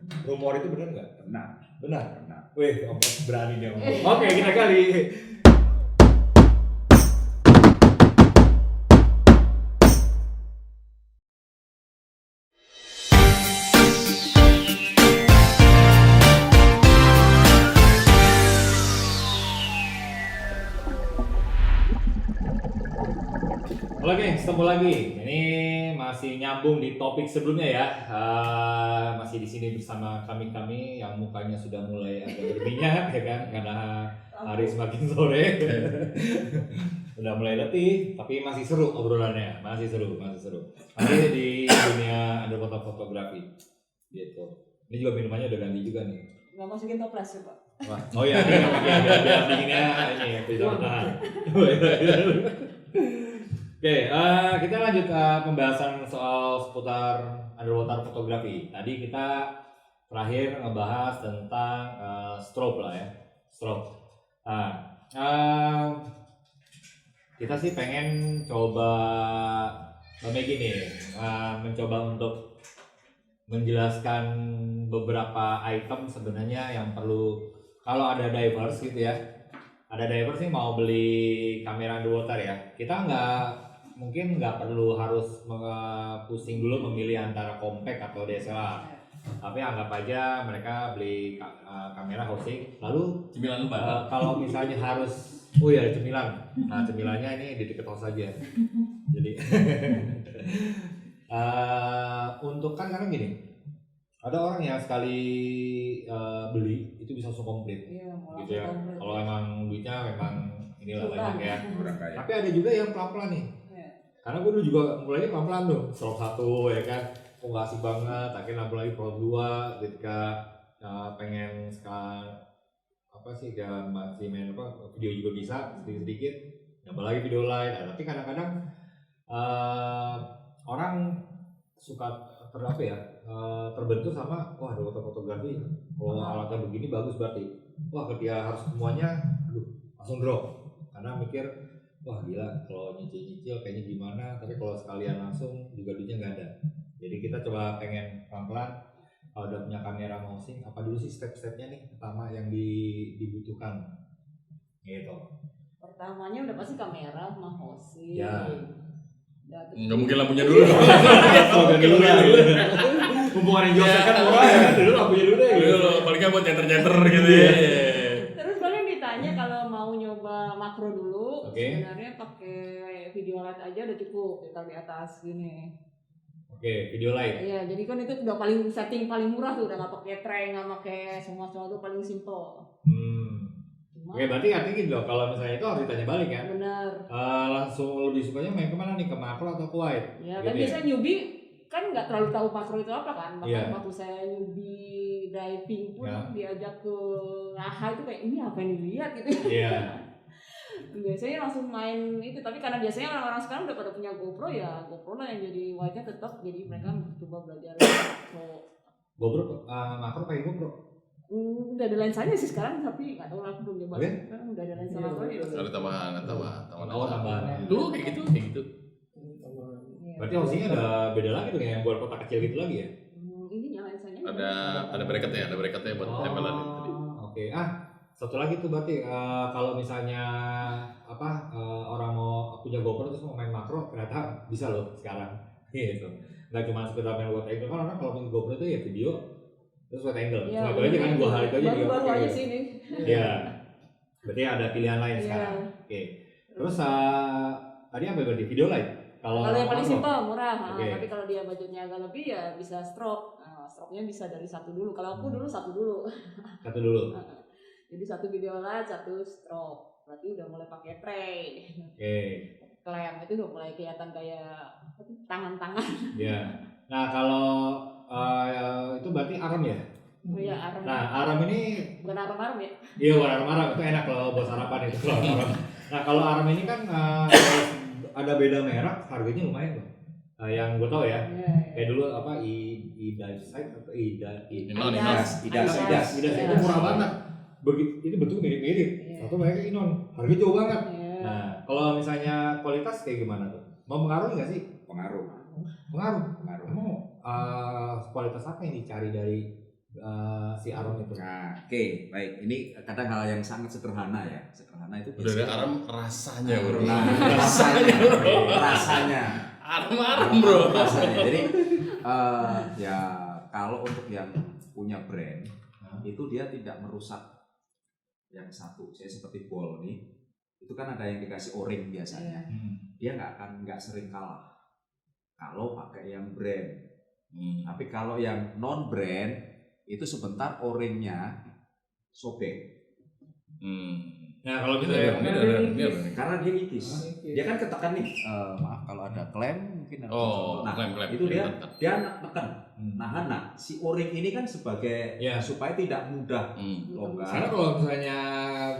Rumor itu benar nggak? Benar. Benar. Wih, berani dia ngomong. Oke, kita kali. Halo gengs, ketemu lagi. Ini masih nyambung di topik sebelumnya ya. Masih di sini bersama kami yang mukanya sudah mulai agak berminyak ya kan, karena hari semakin sore. Udah mulai letih, tapi masih seru obrolannya, masih seru. Masih di dunia underwater fotografi, gitu. Ini juga minumannya udah ganti juga nih. Nggak masukin toples ya Pak? Wah, oh iya, biar dinginnya ini bisa tahan. Oke, kita lanjut pembahasan soal seputar underwater fotografi. Tadi kita terakhir ngebahas tentang strobe lah ya, strobe. Kita sih pengen coba gini, mencoba untuk menjelaskan beberapa item sebenarnya yang perlu kalau ada divers gitu ya. Ada divers nih mau beli kamera underwater ya. Kita mungkin nggak perlu harus pusing dulu memilih antara compact atau DSLR. Tapi anggap aja mereka beli kamera housing, lalu cemilan lebaran. Kalau misalnya harus, oh ya cemilan. Nah cemilannya ini di dekat house aja. Jadi untuk kan karena gini, ada orang yang sekali beli itu bisa langsung komplit, gitu ya. Kalau emang duitnya memang inilah banyak ya. Tapi ada juga yang pelan-pelan nih. Karena gue dulu juga mulainya pelan-pelan tuh, stroke 1 ya kan, kok gak asik banget, akhirnya nambah lagi pro 2 ketika pengen sekarang masih main video juga bisa sedikit-sedikit, nambah lagi video lain. Tapi kadang-kadang orang suka terbentur sama wah ada fotografi, kalau alatnya begini bagus berarti wah ketika harus semuanya langsung drop karena mikir wah gila kalau nyicil kayaknya gimana, tapi kalau sekalian langsung juga duitnya nggak ada. Jadi kita coba pengen pelan-pelan kalau udah punya kamera mousing apa dulu sih step-stepnya nih pertama yang dibutuhkan gitu. Pertamanya udah pasti kamera sama housing ya. Nggak mungkin lampunya dulu. Hubungan yang jauh kan murah ya kan, dulu lampunya dulu deh gitu. Paling nggak buat nyenter-nyenter gitu ya. Terus paling ditanya kalau mau nyoba makro dulu, sebenarnya pakai video light aja udah cukup, kita di atas gini. Oke, video light. Iya, jadi kan itu udah setting paling murah tuh, udah nggak pakai tray, nggak pakai semua itu paling simple. Oke, berarti artinya gitu loh, kalau misalnya itu harus ditanya balik ya. Benar. Langsung lebih sukanya main kemana nih, ke makro atau ke wide? Ya, gitu kan biasanya newbie kan nggak terlalu tahu makro itu apa kan, makanya waktu saya newbie diving pun diajak ke AHA itu kayak ini apa yang dilihat gitu. Iya. Biasanya langsung main itu, tapi karena biasanya orang-orang sekarang udah pada punya GoPro ya, GoPro lah yang jadi wide-nya tetap, jadi mereka coba belajar makro. Makro pakai GoPro? Udah ada lensanya sih sekarang, tapi nggak tahu lah, aku belum nyoba. Udah ada lensa makro ya. Ada tambahan. Dulu kayak gitu. Berarti housingnya udah beda lagi tuh yang buat kotak kecil gitu lagi ya? Ininya lensanya. Ada bracketnya buat tempelan tadi. Oke. Satu lagi tuh berarti kalau misalnya orang mau punya GoPro terus mau main makro, ternyata bisa loh sekarang. Gitu. Nggak cuma sekedar main wide angle, kan orang kalau punya GoPro itu ya video terus wide angle. Ya, cuma aja kan 2 hal itu aja. Baru aja sih ini. Iya. Berarti ada pilihan lain sekarang. Oke. Terus tadi apa berarti video light? Kalau yang paling simpel murah, tapi kalau dia budgetnya agak lebih ya bisa stroke. Stroke-nya bisa dari 1 dulu. Kalau aku dulu 1 dulu. 1 dulu. Jadi 1 video light, 1 stroke. Berarti udah mulai pakai tray. Oke. Klem itu udah mulai kelihatan kayak tangan-tangan. Iya. Nah, kalau itu berarti arm ya? Oh iya, arm. Nah, arm ini bukan arm ya? Iya, bukan arm. Itu enak kalau buat sarapan itu kalau arm. Nah, kalau arm ini kan ada beda merek, harganya lumayan loh. Yang gue tau ya, kayak dulu iDive Sight atau iDive itu murah banget. Begitu itu bentuk mirip-mirip. Satu mereka Inon, harganya jauh banget. Nah, kalau misalnya kualitas kayak gimana tuh? Mau mengaruhi nggak sih? Pengaruh. Emang kualitas apa yang dicari dari si arom itu. Nah, oke, baik. Ini kadang hal yang sangat sederhana ya. Sederhana itu Udah ada aram rasanya bro. Nah, rasanya. Aram bro. Rasanya. Jadi ya kalau untuk yang punya brand itu dia tidak merusak yang satu. Saya seperti Bol nih, itu kan ada yang dikasih o-ring biasanya. Dia nggak sering kalah kalau pakai yang brand. Tapi kalau yang non brand itu sebentar o-ringnya sobek. Nah kalau Ini misalnya ada. Karena dia ngikis. Dia kan ketekan nih. Maaf kalau ada klem mungkin ada Oh, nah, klem. itu dia neken. Nah, si o-ring ini kan sebagai supaya tidak mudah longgar. Karena kalau misalnya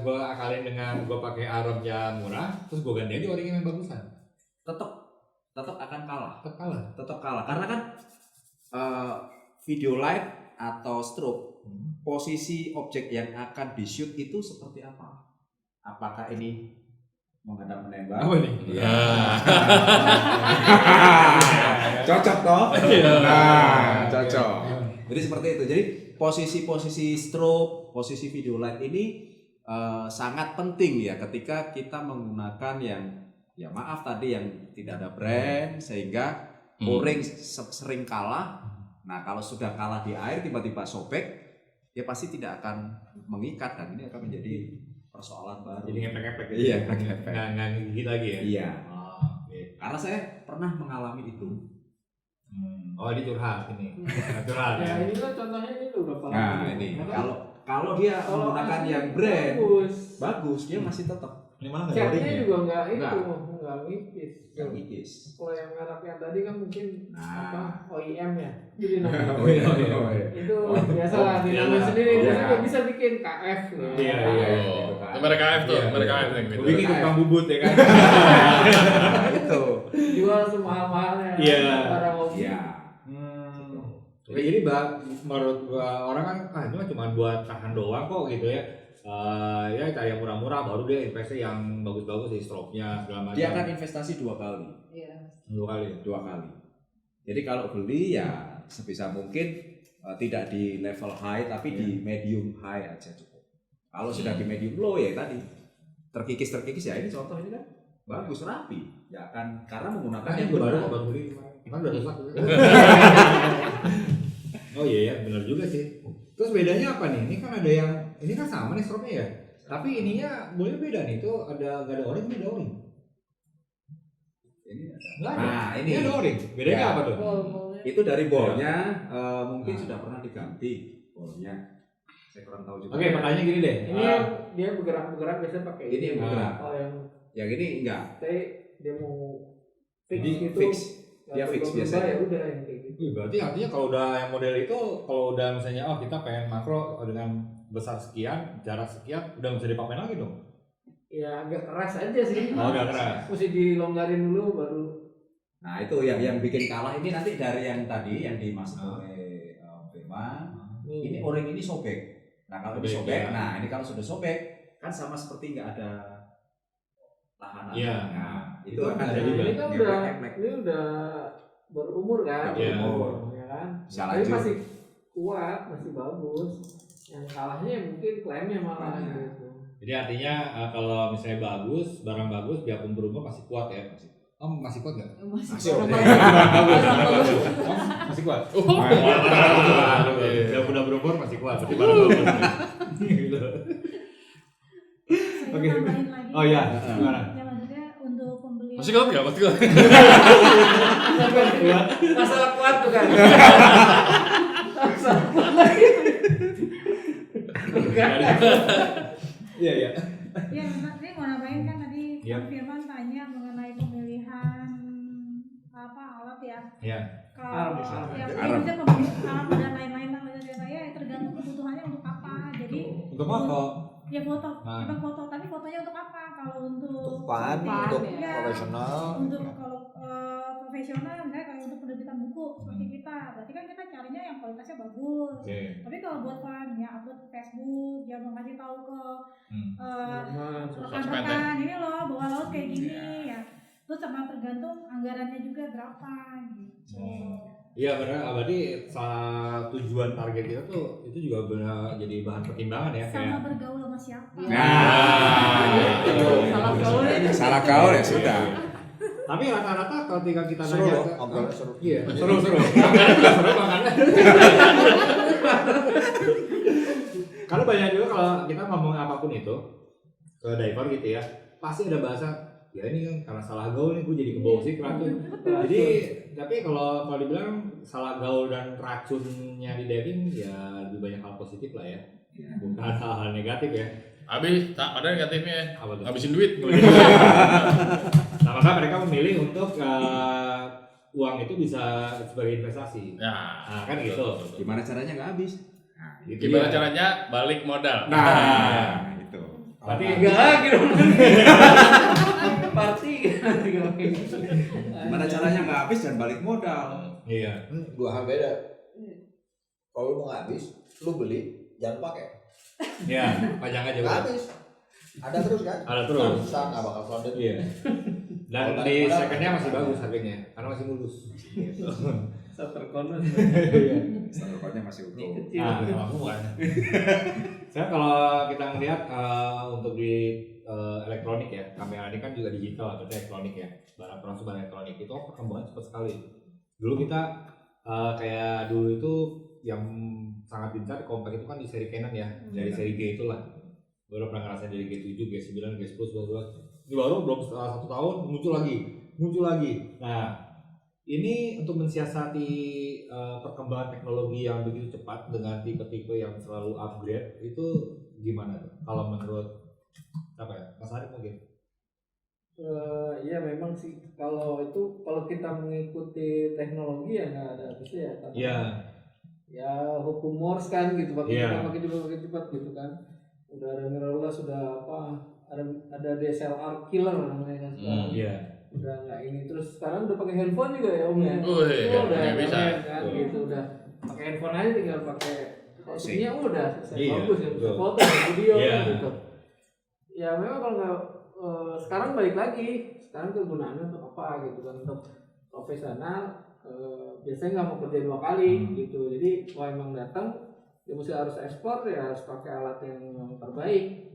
gue akalin dengan gue pakai aromnya murah, terus gue ganti aja o-ringnya yang bagusan, tetap akan kalah. tetap Kalah. Karena kan video live atau stroke, posisi objek yang akan di shoot itu seperti apa? Apakah ini menghadap menembak? Apa nih? Iya. Cocok toh? Nah, cocok. Jadi seperti itu. Jadi posisi-posisi strobe, posisi video light ini sangat penting ya ketika kita menggunakan yang ya maaf tadi yang tidak ada brand sehingga o-ring sering kalah. Nah, kalau sudah kalah di air tiba-tiba sobek, dia pasti tidak akan mengikat dan ini akan menjadi persoalan baru. Jadi ngepek-ngepek gitu. Iya, ngepek. Nggak gigit lagi ya? Iya. Okay. Karena saya pernah mengalami itu. Oh, ini curhat ini. Curhat ya. Ya ini kan contohnya ini tuh berapa lama? Nah, ini kalau dia menggunakan yang brand bagus, dia masih tetap. Ini malah nggak Catnya o-ring ya? juga nggak Nggak. ngipis. Yang ngikis. Kalau yang merek yang tadi kan mungkin Nah. OEM ya. Jadi namanya. Oh iya. Itu biasa lah di nama iya. sendiri. Iya. Biasanya nggak bisa bikin KF. Iya. Itu merek KF tuh, Iya, merek iya. KF yang gitu. Gue bikin tukang bubut ya kan? Nah, itu. Jual semahal-mahalnya. Iya. Para mobil. Iya. Oke, jadi menurut orang kan, ini mah cuma buat tahan doang kok gitu ya. Ya cari yang murah-murah, baru dia investasi yang bagus-bagus di stroke-nya segala macam. Dia akan investasi 2 kali. Iya. 2 kali. 2 kali. Jadi kalau beli ya sebisa mungkin tidak di level high tapi di medium high aja cukup. Kalau sudah di medium low ya tadi terkikis ya ini contoh ini kan bagus rapi. Ya akan karena menggunakan yang baru benar. baru beli kan udah rusak. Oh iya ya, benar juga sih. Terus bedanya apa nih? Ini kan ada yang ini kan sama nih stroke-nya ya. Tapi ininya boleh beda nih. Itu ada enggak ada o-ring, ini ada o-ring. Ini ada. Enggak ada. Nah, ini ada o-ring. Bedanya Ya. apa tuh? Itu dari bolnya mungkin sudah pernah diganti bolnya. Saya kurang tahu juga. Oke, pertanyaan gini deh. Ini yang dia bergerak-bergerak biasanya pakai Ini yang bergerak. Oh yang ini enggak. dia mau fix Jadi gitu. fix. Dia Nggak fix berubah-ubah, biasanya. Ya udah yang kayak gitu. Berarti artinya kalau udah yang model itu, kalau udah misalnya kita pengen makro dengan besar sekian, jarak sekian, udah bisa dipakai lagi dong? Ya agak keras aja sih. Oh, agak keras. Mesti dilonggarin dulu baru. Nah, itu yang bikin kalah ini nanti dari yang tadi yang dimaksud oleh Firman. Ini o-ring ini sobek. Nah, kalau ini sobek, ya. nah ini kalau sudah sobek kan sama seperti nggak ada tahanan. Iya. Nah, itu Itu akan ada jadi juga. Ini kan geblek-geblek. udah berumur kan. Udah berumur. Ya kan. Bisa Tapi lanjut. masih kuat, masih bagus. Yang kalahnya mungkin klaimnya malah Klaimnya. gitu. Jadi artinya kalau misalnya bagus, barang bagus, biarpun berumur masih kuat ya? Oh, masih kuat nggak? Masih Orang oke. bagus. Oh, masih kuat? Iya. Udah berumur masih kuat, berarti barang bagus. Gitu. Saya Oke. tambahin lagi. Oh iya, gimana? Ya maksudnya untuk pembelian. Masih kuat nggak? Masih kuat. Masalah kuat tuh kan. Masalah kuat. Iya, iya. Ya, saya mau nambahin kan tadi Iya. Kang Firman tanya mengenai pemilihan apa alat ya. Iya. Kalau Alarm. ya Alarm. bisa pemilih alat dan lain-lain lah ya tergantung kebutuhannya untuk apa. Jadi Untuk foto. ya foto, Nah. emang foto, tapi fotonya untuk apa? Kalau untuk Pan, Pan, untuk ya. profesional. untuk kalau profesional misalnya kayak untuk penerbitan buku seperti kita, berarti kan kita carinya yang kualitasnya bagus. Oke. Tapi kalau buat fan ya upload ke Facebook, dia mau ngasih tahu ke Hmm. rekan-rekan ini loh bawa laut kayak gini ya. Terus sama tergantung anggarannya juga berapa gitu. Iya benar, berarti tujuan target kita tuh itu juga benar jadi bahan pertimbangan ya Sama kayak. bergaul sama siapa. Salah gaul ya sudah. Tapi rata-rata ketika kita Seru nanya loh, ke obrolannya seru. iya, seru. Makanya juga seru makanya. Karena banyak juga kalau kita ngomong apapun itu ke diver gitu ya, pasti ada bahasa ya ini kan karena salah gaul nih gue jadi kebawa sih racun. Jadi tapi kalau dibilang salah gaul dan racunnya di diving ya lebih banyak hal positif lah ya, bukan hal-hal negatif ya. Habis, tak ada negatifnya. Apa tuh? Habisin duit. Nah maka mereka memilih untuk uang itu bisa sebagai investasi. Nah kan gitu. Gimana caranya nggak habis? Gitu Gimana ya. caranya balik modal? Nah, itu. Berarti Enggak lagi dong. Party gitu. Gimana caranya nggak habis dan balik modal? iya. Dua hal beda. Kalau lu mau habis, lu beli, jangan pakai. Iya, pajang aja Nggak udah. habis. Ada terus kan? Ada terus. Bisa nggak bakal selanjut. Iya. Dan Kalau di balik modal, secondnya masih bagus harganya karena masih mulus. Gitu. Terkonon. Rokoknya masih utuh. Nah, kalau aku bukan. Saya kalau kita ngelihat untuk di elektronik ya, kamera ini kan juga digital atau elektronik ya, barang transfer elektronik itu perkembangan cepat sekali. Dulu kita kayak dulu itu yang sangat gencar compact itu kan di seri Canon ya, dari seri G itulah. Baru pernah ngerasain dari G7, G9, G10, G12. Ini baru belum setelah 1 tahun muncul lagi. Nah, ini untuk mensiasati perkembangan teknologi yang begitu cepat dengan tipe-tipe yang selalu upgrade itu gimana tuh? Kalau menurut apa ya? Mas Arif mungkin? Iya memang sih kalau kita mengikuti teknologi ya nggak ada habisnya ya. Karena Iya. Ya hukum Morse kan gitu Iya. makin cepat gitu kan. Udah ada mirrorless, sudah ada DSLR killer namanya kan sekarang. Iya. Udah nggak ini, terus sekarang udah pakai handphone juga ya Om ya. Wih, Udah ya bisa. keren kan gitu, udah pakai handphone aja tinggal pakai ininya udah selesai. Iya, Bagus ya, bisa betul. foto video Iya. gitu. Ya memang kalau nggak sekarang balik lagi, sekarang kegunaannya untuk apa gitu kan, untuk profesional biasanya nggak mau kerja 2 kali gitu. Jadi kalau emang datang dia mesti harus ekspor ya harus pakai alat yang terbaik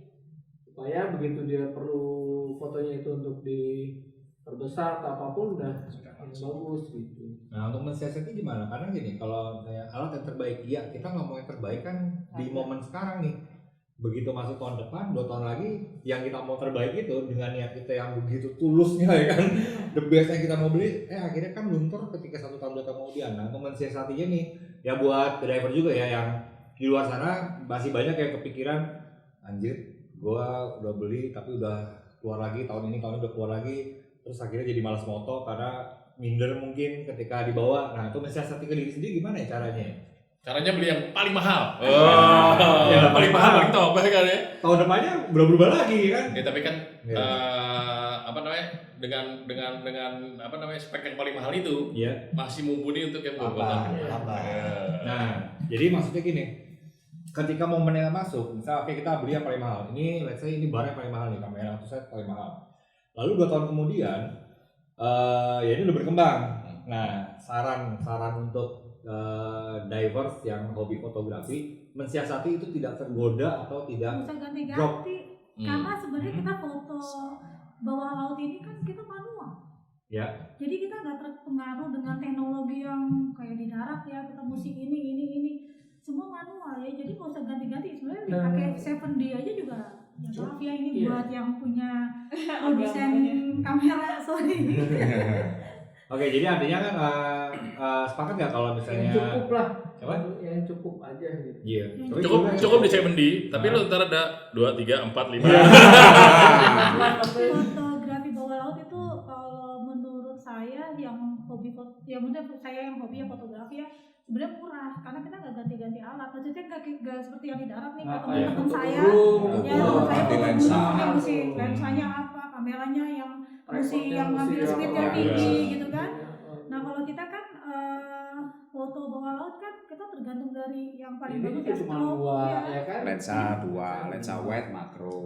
supaya begitu dia perlu fotonya itu untuk diperbesar atau apapun udah bagus gitu. Nah untuk mensiasati gimana? Karena gini, kalau misalnya alat yang terbaik, iya kita ngomong yang terbaik kan di momen sekarang nih. Begitu masuk tahun depan, 2 tahun lagi, yang kita mau terbaik itu dengan niat kita yang begitu tulusnya ya kan, the best yang kita mau beli, akhirnya kan luntur ketika 1 tahun 2 tahun kemudian. Nah untuk mensiasatinya nih, ya buat driver juga ya yang di luar sana masih banyak yang kepikiran, anjir, gua udah beli tapi udah keluar lagi tahun ini udah keluar lagi, terus akhirnya jadi malas moto karena minder mungkin ketika dibawa. Nah itu mensiasati ke diri sendiri gimana ya caranya? Caranya beli yang paling mahal. Ya, paling mahal, paling top kan ya. Tahun depannya berubah lagi kan? Ya, tapi kan Ya. dengan apa namanya spek yang paling mahal itu Iya. masih mumpuni untuk yang Apa? berobat. Nah, jadi maksudnya gini, ketika momennya masuk, misal oke kita beli yang paling mahal. Ini let's say ini barang yang paling mahal nih, kamera atau set paling mahal. Lalu 2 tahun kemudian, ya ini udah berkembang. Nah, saran untuk divers yang hobi fotografi mensiasati itu tidak tergoda atau tidak Bisa ganti-ganti. Karena sebenarnya Hmm. kita foto bawah laut ini kan kita manual. ya. Jadi kita nggak terpengaruh dengan teknologi yang kayak di darat ya, kita mesti ini semua manual ya. Jadi nggak usah ganti-ganti. Sebenarnya dipakai 7D aja juga. Ya maaf ya ini Iya. buat yang punya produsen kamera sorry. Oke, jadi artinya kan sepakat nggak kalau misalnya Yang cukup lah. Apa? Yang cukup aja gitu. Iya. Cukup di 7D, tapi lu ntar ada 2, 3, 4, 5. Fotografi bawah laut itu kalau menurut saya yang hobi saya yang hobi fotografi ya sebenarnya murah karena kita nggak ganti-ganti alat. Maksudnya nggak seperti yang di darat nih kata Kayak teman foto saya. burung, Ya foto teman saya ganti foto lensa. burung, dia mesti lensanya apa, kameranya yang mesti yang ngambil speed yang tinggi gitu kan. Nah kalau kita kan foto bawah laut kan kita tergantung dari yang paling Ini bagus juga cuma stroke, 2 ya. ya kan. Lensa 2, lensa wide, makro.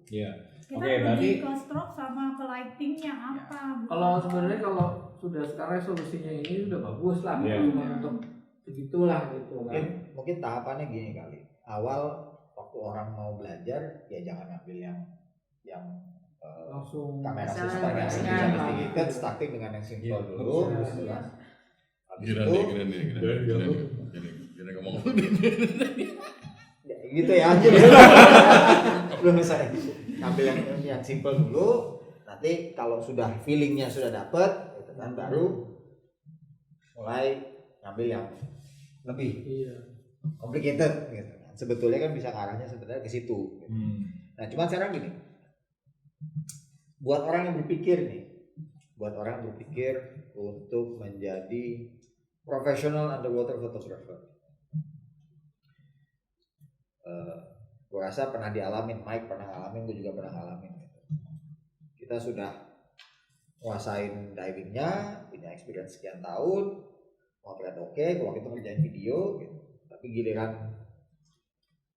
Iya. Kita Oke, lebih berarti- ke stroke sama ke lightingnya apa. Kalau sebenarnya kalau sudah sekarang resolusinya ini sudah bagus lah, Iya. cuma untuk segitulah gitu kan. Mungkin tahapannya gini kali. Awal waktu orang mau belajar ya jangan ambil yang Langsung kamera misalnya sustar yang ringan sedikit lah, sedikit, gitu. starting dengan yang simple Iya, dulu, iya, gitu iya. kan. Habis Gila itu nih. Gini ngomong. ya, gitu ya. Belum selesai. Ambil yang simple dulu. Nanti kalau sudah feelingnya sudah dapet, gitu kan, baru mulai ngambil yang lebih Iya. complicated gitu kan. Sebetulnya kan bisa arahnya sebenarnya ke situ. Gitu. Nah, cuman sekarang gini. Buat orang yang berpikir untuk menjadi professional underwater photographer. Gue rasa pernah dialamin, Mike pernah ngalamin, gue juga pernah ngalamin. Gitu. Kita sudah nguasain divingnya, punya experience sekian tahun, motret oke, kalau kita ngerjain video, gitu. Tapi giliran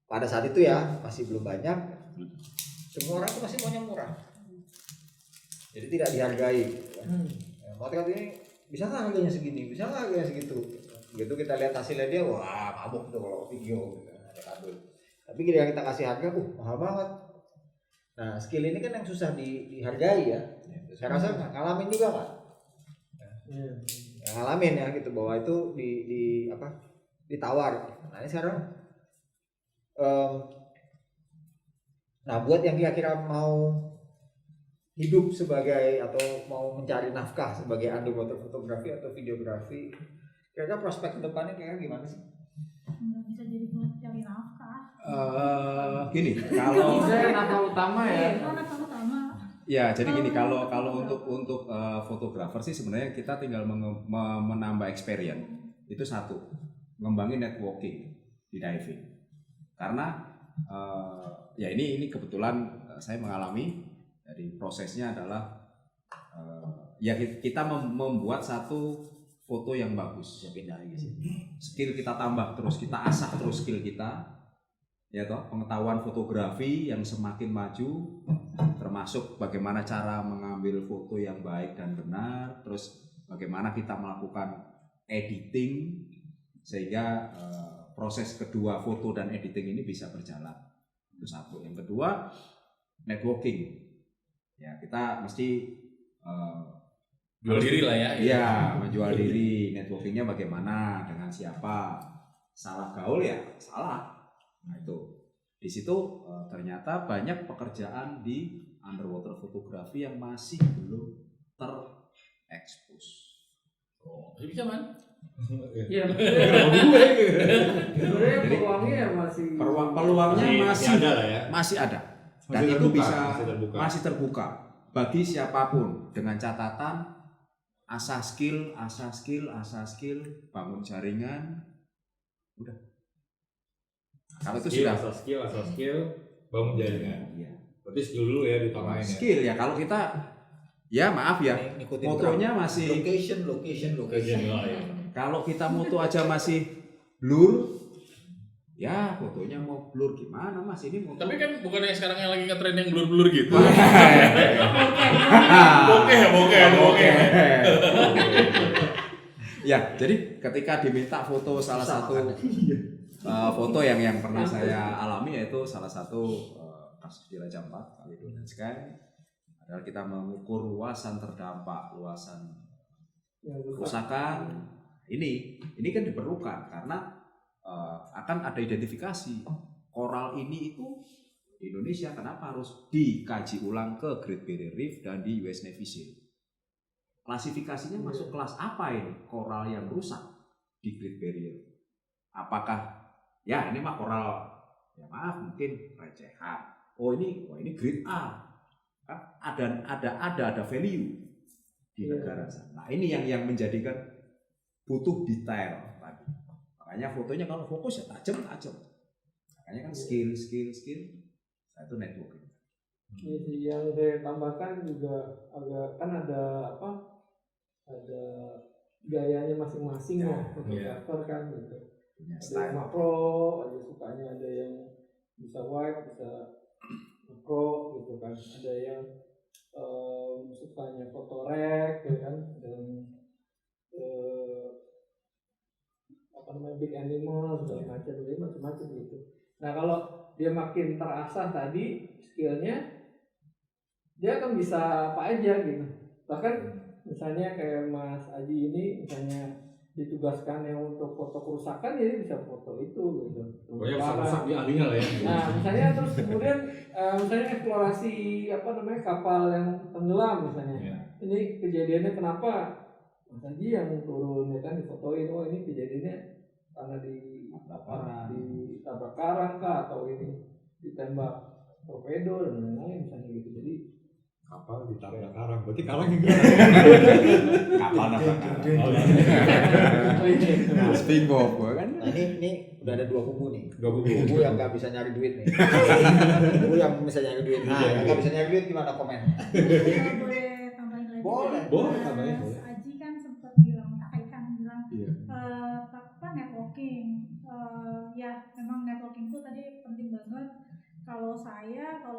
pada saat itu ya masih belum banyak, semua orang tuh masih maunya murah, jadi tidak dihargai. Gitu kan. Motret ini bisa nggak harganya segini, bisa nggak harganya segitu. Begitu kita lihat hasilnya dia, wah mabuk tuh kalau video, gitu. Ada kabel. Tapi giliran kita kasih harga, mahal banget. Nah, skill ini kan yang susah dihargai ya. Saya rasa ngalamin juga kan. Iya. Yang ngalamin ya gitu, bahwa itu ditawar. Nah ini sekarang, nah buat yang kira-kira mau hidup sebagai atau mau mencari nafkah sebagai underwater fotografi atau videografi, kira-kira prospek kedepannya kira-kira gimana sih? Nggak bisa jadi buat cari nafkah. Gini, kalau Saya nafkah utama ya. Itu nafkah utama. ya jadi gini, kalau untuk fotografer sih sebenarnya kita tinggal menambah experience. Itu satu, ngembangin networking di diving. Karena ya ini kebetulan saya mengalami. Jadi prosesnya adalah ya kita membuat satu foto yang bagus. Ya pindah lagi sih. Skill kita tambah terus, kita asah terus skill kita. Ya toh, pengetahuan fotografi yang semakin maju, termasuk bagaimana cara mengambil foto yang baik dan benar, terus bagaimana kita melakukan editing sehingga proses kedua foto dan editing ini bisa berjalan. Itu satu. Yang kedua, networking. Ya, kita mesti Jual diri lah ya. iya, menjual diri. Networkingnya bagaimana, dengan siapa. Salah gaul ya salah. Nah itu di situ ternyata banyak pekerjaan di underwater fotografi yang masih belum terekspos. Oh, bisa man. Iya. Sebenarnya peluangnya Peluangnya Masih ada lah ya. masih ada. Dan Masih itu terbuka, bisa masih terbuka. masih terbuka bagi siapapun dengan catatan asah skill, bangun jaringan, udah. Kalau itu sudah asal skill, bangun jaringan. Iya. Berarti skill dulu ya ditamain ya. Skill ya, kalau kita ya maaf ya, Ngikutin motonya masih location. ya. kalau kita moto aja masih blur, ya fotonya mau blur gimana Mas, ini moto. Tapi kan bukannya sekarang yang lagi ngetren yang blur-blur gitu. Bokeh. Ya, jadi ketika diminta foto salah satu foto yang pernah saya alami, yaitu salah satu kasus di Raja Ampat kali itu Sky, adalah kita mengukur luasan terdampak, luasan kerusakan. Ini kan diperlukan karena akan ada identifikasi koral ini itu di Indonesia kenapa harus dikaji ulang ke Great Barrier Reef dan di US Navy SEAL. Klasifikasinya masuk kelas apa ini koral yang rusak di Great Barrier? Apakah ya ini mah koral ya maaf mungkin recehan. Oh ini grade A. Ada value di negara sana. Nah ini yang menjadikan butuh detail tadi. Makanya fotonya kalau fokus ya tajam. Makanya kan skill. Nah, itu networking. Iya sih, yang saya tambahkan juga agak kan ada gayanya masing-masing ya fotografer kan gitu. Punya Ada yang style. makro, ada sukanya ada yang bisa wide, bisa makro gitu kan. Ada macam gitu. Nah kalau dia makin terasah tadi skillnya, dia akan bisa apa aja gitu. Bahkan misalnya kayak Mas Aji ini misalnya ditugaskan yang untuk foto kerusakan, jadi bisa foto itu gitu. Pokoknya rusak dia ahlinya lah ya. Nah misalnya terus kemudian misalnya eksplorasi kapal yang tenggelam misalnya. Iya. Ini kejadiannya kenapa? Mas Aji yang turun ya kan difotoin, oh ini kejadiannya karena ditabrak karang kah, atau ini ditembak torpedo dan lain-lain misalnya gitu. Jadi Kapal ditabrak karang, berarti karang yang gerak. Kapal nabrak karang. Oh, iya. Springboard kan. Nah ini udah ada 2 kubu nih. 2 kubu. Kubu yang nggak bisa nyari duit nih. Kubu yang bisa nyari duit. Nah, yang nggak bisa nyari duit gimana komen? Kalau boleh tambahin lagi. Boleh. Tambahin, Mas boleh. Aji kan sempat bilang, Kak Ikan bilang, Iya. apa networking. Ya memang networking itu tadi penting banget. Kalau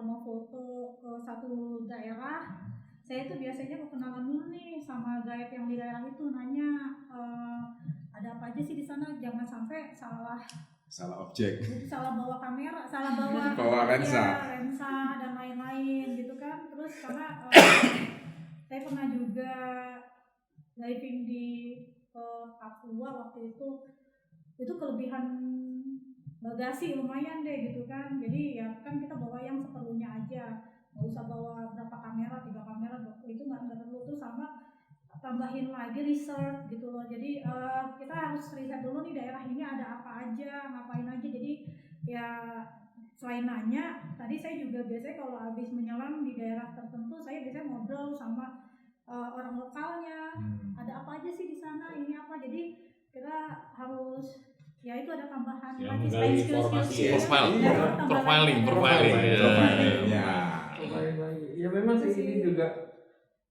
mau foto ke satu daerah, saya itu biasanya mau kenalan dulu nih sama guide yang di daerah itu, nanya ada apa aja sih di sana, jangan sampai salah objek. salah bawa kamera, salah bawa Bawa lensa. ya, lensa dan lain-lain gitu kan. Terus karena saya pernah juga diving di Papua waktu itu kelebihan bagasi lumayan deh gitu kan. Jadi ya kan kita bawa yang seperlunya aja, nggak usah bawa berapa kamera, 3 kamera itu nggak perlu. Terus sama tambahin lagi research gitu loh. Jadi kita harus riset dulu nih daerah ini ada apa aja, ngapain aja. Jadi ya selain nanya, tadi saya juga biasanya kalau habis menyelam di daerah tertentu, saya biasanya ngobrol sama orang lokalnya, ada apa aja sih di sana, ini apa. Jadi kita harus ya itu ada tambahan Ya, lagi menggali skill-skill informasi ya. Profile. Ya, tambah Profiling. lagi. Ya. lagi. Ya memang sih ini juga,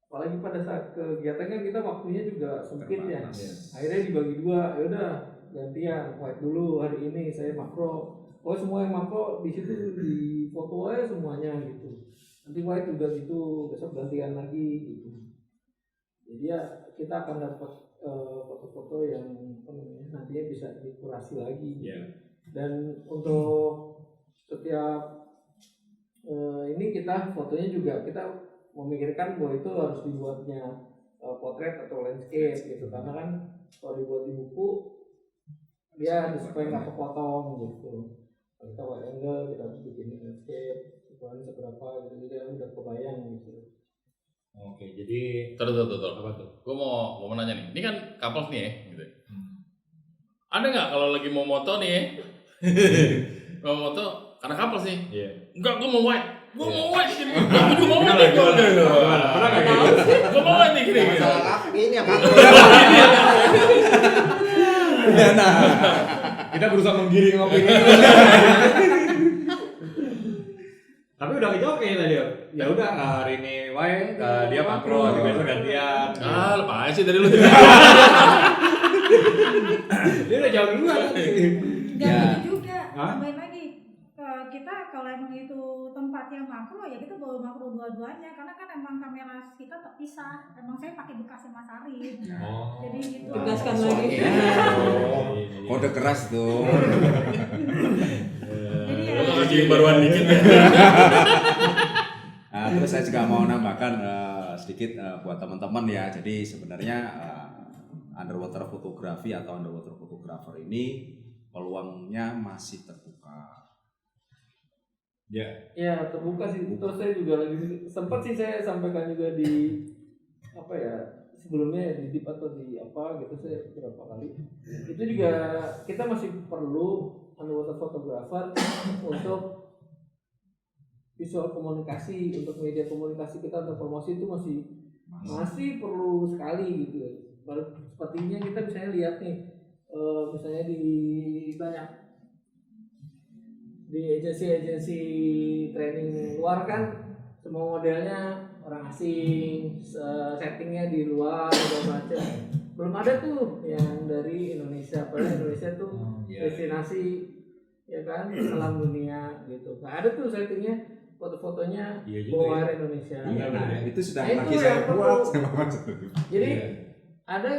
apalagi pada saat kegiatan kan kita waktunya juga sempit ya. Terbatas. Akhirnya dibagi 2, ya udah gantian white dulu hari ini saya makro. Oh semua yang makro di situ di foto aja semuanya gitu. Nanti white juga gitu, besok gantian lagi gitu. Jadi ya kita akan dapat foto-foto yang nantinya bisa dikurasi lagi. Iya. Dan untuk setiap ini kita fotonya juga kita memikirkan bahwa itu harus dibuatnya potret atau landscape gitu, karena kan kalau dibuat di buku dia supaya nggak kepotong gitu. Kalau kita wide angle kita bikin landscape ukuran seberapa gitu, jadi udah kebayang gitu. Oke, jadi Tuh. apa tuh? Gue mau nanya nih. Ini kan couples nih ya, gitu. Ada nggak kalau lagi mau moto nih ya? Mau moto karena couples nih. Iya. Enggak, gue mau white. Gue mau white gini. Gue juga mau white nih. Pernah nggak gitu? Gue mau white nih gini. Masalah ini yang aku. Ya, nah. Kita berusaha menggiring opini. Tapi udah kejawab kayaknya tadi. Ya udah hari ini white, dia makro, di besok gantian. Ah, lepas sih dari lu. Dia udah jawab duluan. Enggak Ya. gitu juga. Hah? Tambahin lagi. Kita kalau emang itu tempatnya makro, ya kita bawa makro dua-duanya, karena kan emang kamera kita terpisah. Emang saya pakai bekasnya Mas Arif. Oh. Jadi gitu. Tegaskan lagi. Kode keras tuh. Jadi ya. Lu nggak kasih baruan dikit ya. Nah, terus saya juga mau nambahkan sedikit buat teman-teman ya. Jadi sebenarnya underwater fotografi atau underwater photographer ini peluangnya masih terbuka. Ya terbuka sih. Terus saya juga lagi sempat sih saya sampaikan juga di apa ya sebelumnya di dip atau di apa gitu, saya berapa kali itu juga kita masih perlu underwater photographer untuk visual komunikasi, untuk media komunikasi kita untuk promosi itu masih perlu sekali gitu. Sepertinya kita misalnya lihat nih misalnya di banyak di agensi training luar kan semua modelnya orang asing, settingnya di luar segala macam. Belum ada tuh yang dari Indonesia. Padahal Indonesia tuh destinasi ya kan alam dunia gitu. Nggak ada tuh settingnya, foto-fotonya bawa air Indonesia. Iya, nah, itu sudah Nah, itu lagi saya yang perlu. buat sama Mas. Jadi ada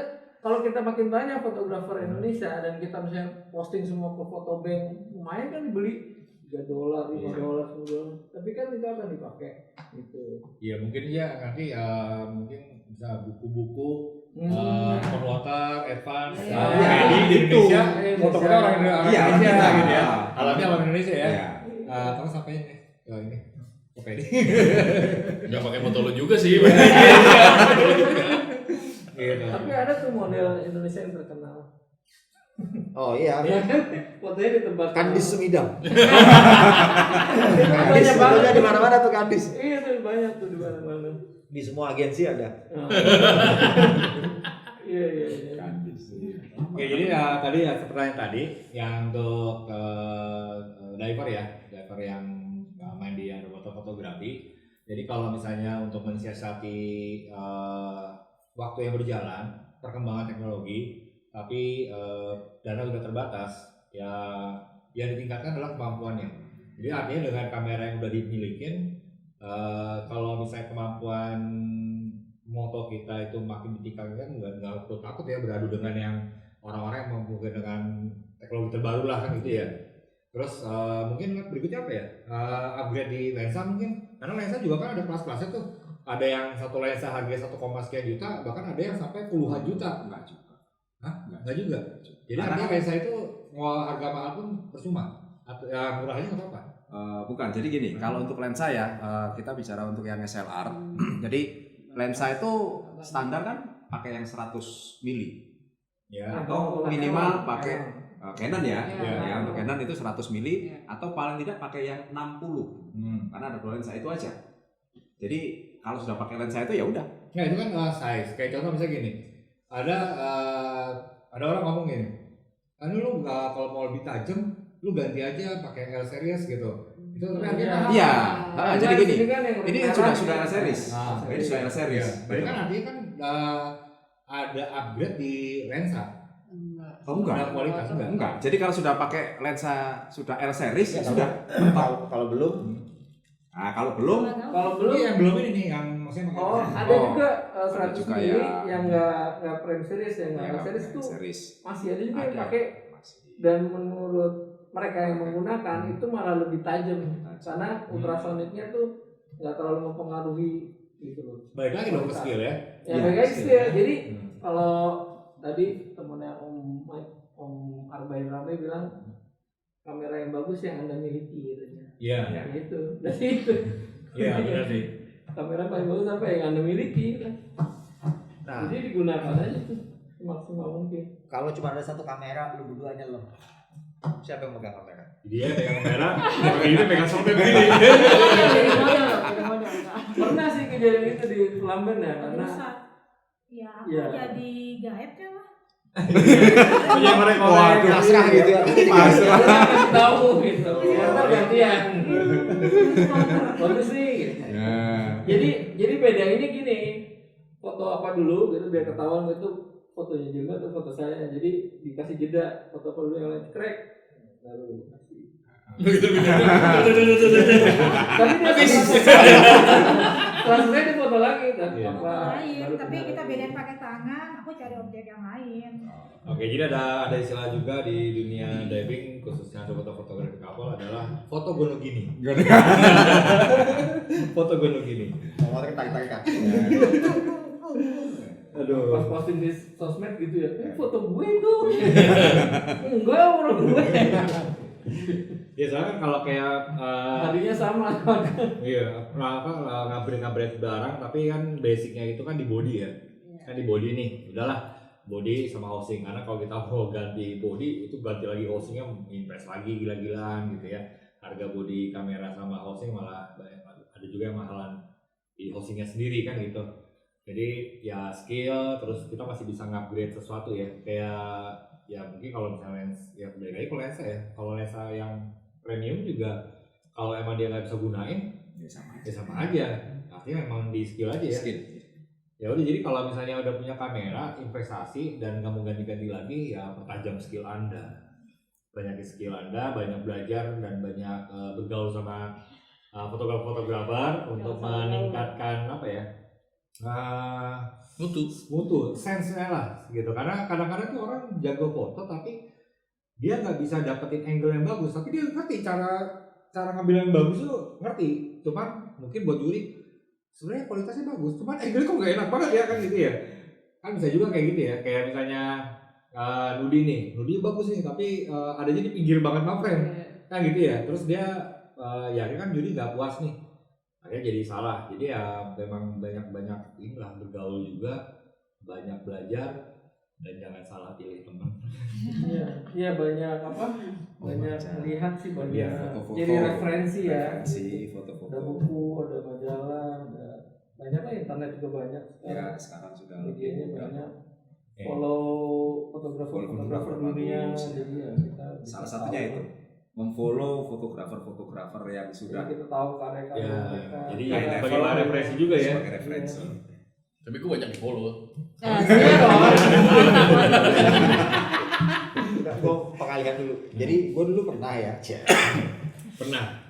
kalau kita makin banyak fotografer Indonesia dan kita misalnya posting semua ke foto bank, lumayan kan dibeli $3, $5, $10. Tapi kan itu akan dipakai gitu. Iya mungkin ya nanti mungkin bisa buku-buku open water, advance, Iya. di Indonesia, Iya, foto-foto orang Iya, Indonesia kita. gitu ya. Alamnya alam Indonesia ya. Iya. Terus sampai ini oke ini. Nggak pakai foto lu juga sih. Gitu. Tapi ada tuh model Indonesia yang terkenal. Oh iya, Ya kan fotonya di tempat Kandis Sumidang. Kandis Kandis banyak banget. fotonya di mana-mana tuh Kandis. Iya tuh banyak tuh di mana-mana. Di semua agensi ada. Oh. Iya. Oke, jadi tadi ya pertanyaan tadi yang untuk diver yang main di underwater fotografi. Jadi kalau misalnya untuk mensiasati waktu yang berjalan, perkembangan teknologi, tapi dana sudah terbatas, ya yang ditingkatkan adalah kemampuannya. Jadi artinya dengan kamera yang udah dimilikin, kalau misalnya kemampuan moto kita itu makin ditingkatkan, nggak perlu takut ya beradu dengan yang orang-orang yang mungkin dengan teknologi terbaru lah kan gitu ya. Terus mungkin berikutnya apa ya? Upgrade di lensa mungkin, karena lensa juga kan ada kelas-kelasnya tuh. Ada yang satu lensa harga 1, sekian juta, bahkan ada yang sampai puluhan juta. Enggak juga. Enggak juga. Jadi Karena artinya lensa itu mau harga mahal pun percuma. Atau ya murahnya nggak apa-apa. Bukan, jadi gini, kalau untuk lensa ya, kita bicara untuk yang SLR. Jadi lensa itu standar kan pakai yang 100 mili Ya. atau minimal pakai Canon ya. Iya. Ya, untuk Canon itu 100 mili atau paling tidak pakai yang 60. Karena ada 2 lensa itu aja. Jadi kalau sudah pakai lensa itu ya udah. Nah itu kan size. Kayak contoh misalnya gini, ada orang ngomong gini, kan lu kalau mau lebih tajam, lu ganti aja pakai L series gitu. Itu tapi harganya mahal. Iya. Jadi gini, kan ini sudah L series. Ini sudah L series. Iya. Berarti kan artinya kan ada upgrade di lensa. Oh enggak. Ada kualitas Enggak. Jadi kalau sudah pakai lensa sudah L series ya, Ya, sudah. Kalau belum, Nah, kalau belum Kalau belum Ini yang belum ini nih yang maksudnya pakai Oh, lensa. ada juga 100 juga mili ya. yang nggak prime series ya, nggak ya, series tuh series. masih ada juga yang Ada. pakai Masih. dan menurut mereka yang menggunakan itu malah lebih tajam karena ultrasonicnya tuh nggak terlalu mempengaruhi gitu loh. Balik lagi dong ke skill ya. Ya Iya, guys skill. ya, jadi kalau tadi temennya Om Arbain Rame bilang kamera yang bagus yang Anda miliki katanya. Iya. Ya gitu. Jadi itu Iya benar sih. kamera paling bagus apa yang Anda miliki. nah Jadi digunakan aja tuh semaksimal mungkin. kalau cuma ada satu kamera, lu berdua aja loh. Siapa yang megang kamera? Dia pegang kamera, ini pegang software begini. Pernah sih kejadian itu di Pelamben ya karena Ya aku Iya. jadi gaib kan lah. Yang mereka Waduh. Pasrah gitu ya. Pasrah. dia kasih tahu gitu. Ternyata gantian. Bagus sih. Gitu. Ya. Jadi bedainnya gini. Foto apa dulu gitu biar ketahuan itu fotonya juga atau foto saya. Jadi dikasih jeda foto apa dulu yang lain crack. Baru kasih. Tapi dia setelah di foto lagi kan Iya. apa? Lain, baru tapi kenal. kita bedain pakai tangan, aku cari objek yang lain. Oke, jadi ada istilah juga di dunia diving khususnya untuk fotografi kapal adalah foto gonogini. Foto gonogini. Nomornya tarik-tarikan. Aduh. Pas posting di sosmed gitu ya, foto gue tuh. Enggak orang gue. Ya soalnya kan kalau kayak Harinya sama. iya, ngabret barang tapi kan basicnya itu kan di body ya. Kan di body nih, udahlah body sama housing karena kalau kita mau ganti body itu ganti lagi housingnya impress lagi gila-gilaan gitu ya. Harga body kamera sama housing malah ada juga yang mahalan di housingnya sendiri kan gitu. Jadi ya skill terus kita masih bisa ngupgrade sesuatu ya kayak ya mungkin kalau misalnya ya kembali lagi ke lensa ya. Kalau lensa yang premium juga kalau emang dia nggak bisa gunain ya sama aja. Artinya memang di skill aja ya. Skill. Ya udah jadi kalau misalnya udah punya kamera investasi dan nggak mau ganti-ganti lagi ya pertajam skill Anda. Banyak skill Anda, banyak belajar dan banyak bergaul sama fotografer untuk meningkatkan apa ya mutu, sense-nya lah gitu. Karena kadang-kadang tuh orang jago foto tapi dia nggak bisa dapetin angle yang bagus, tapi dia ngerti cara ngambil yang bagus tuh ngerti. Cuman mungkin buat juri sebenarnya kualitasnya bagus, cuman angle kok nggak enak banget ya kan gitu ya. Kan bisa juga kayak gitu ya, kayak misalnya Nudi bagus nih tapi adanya di pinggir banget frame kan gitu ya. Terus dia ya kan juri nggak puas nih, akhirnya jadi salah. Jadi ya memang banyak inilah, bergaul juga, banyak belajar, dan jangan salah pilih teman. Iya banyak banyak melihat sih, banyak foto-foto, jadi referensi ya. referensi, Ada foto-foto. buku, ada majalah, ada banyak lah, internet juga banyak. Ya sekarang sudah Medianya lebih banyak. Ya. Follow fotografer dunia, bagus. jadi ya kita bisa Salah satunya tahu. itu memfollow fotografer yang Jadi sudah kita tahu karya-karya Ya, mereka. jadi high level bagaimana referensi juga ya. sebagai referensi. Tapi gue banyak di follow. Gue pengalihan dulu. Jadi gue dulu pernah ya, pernah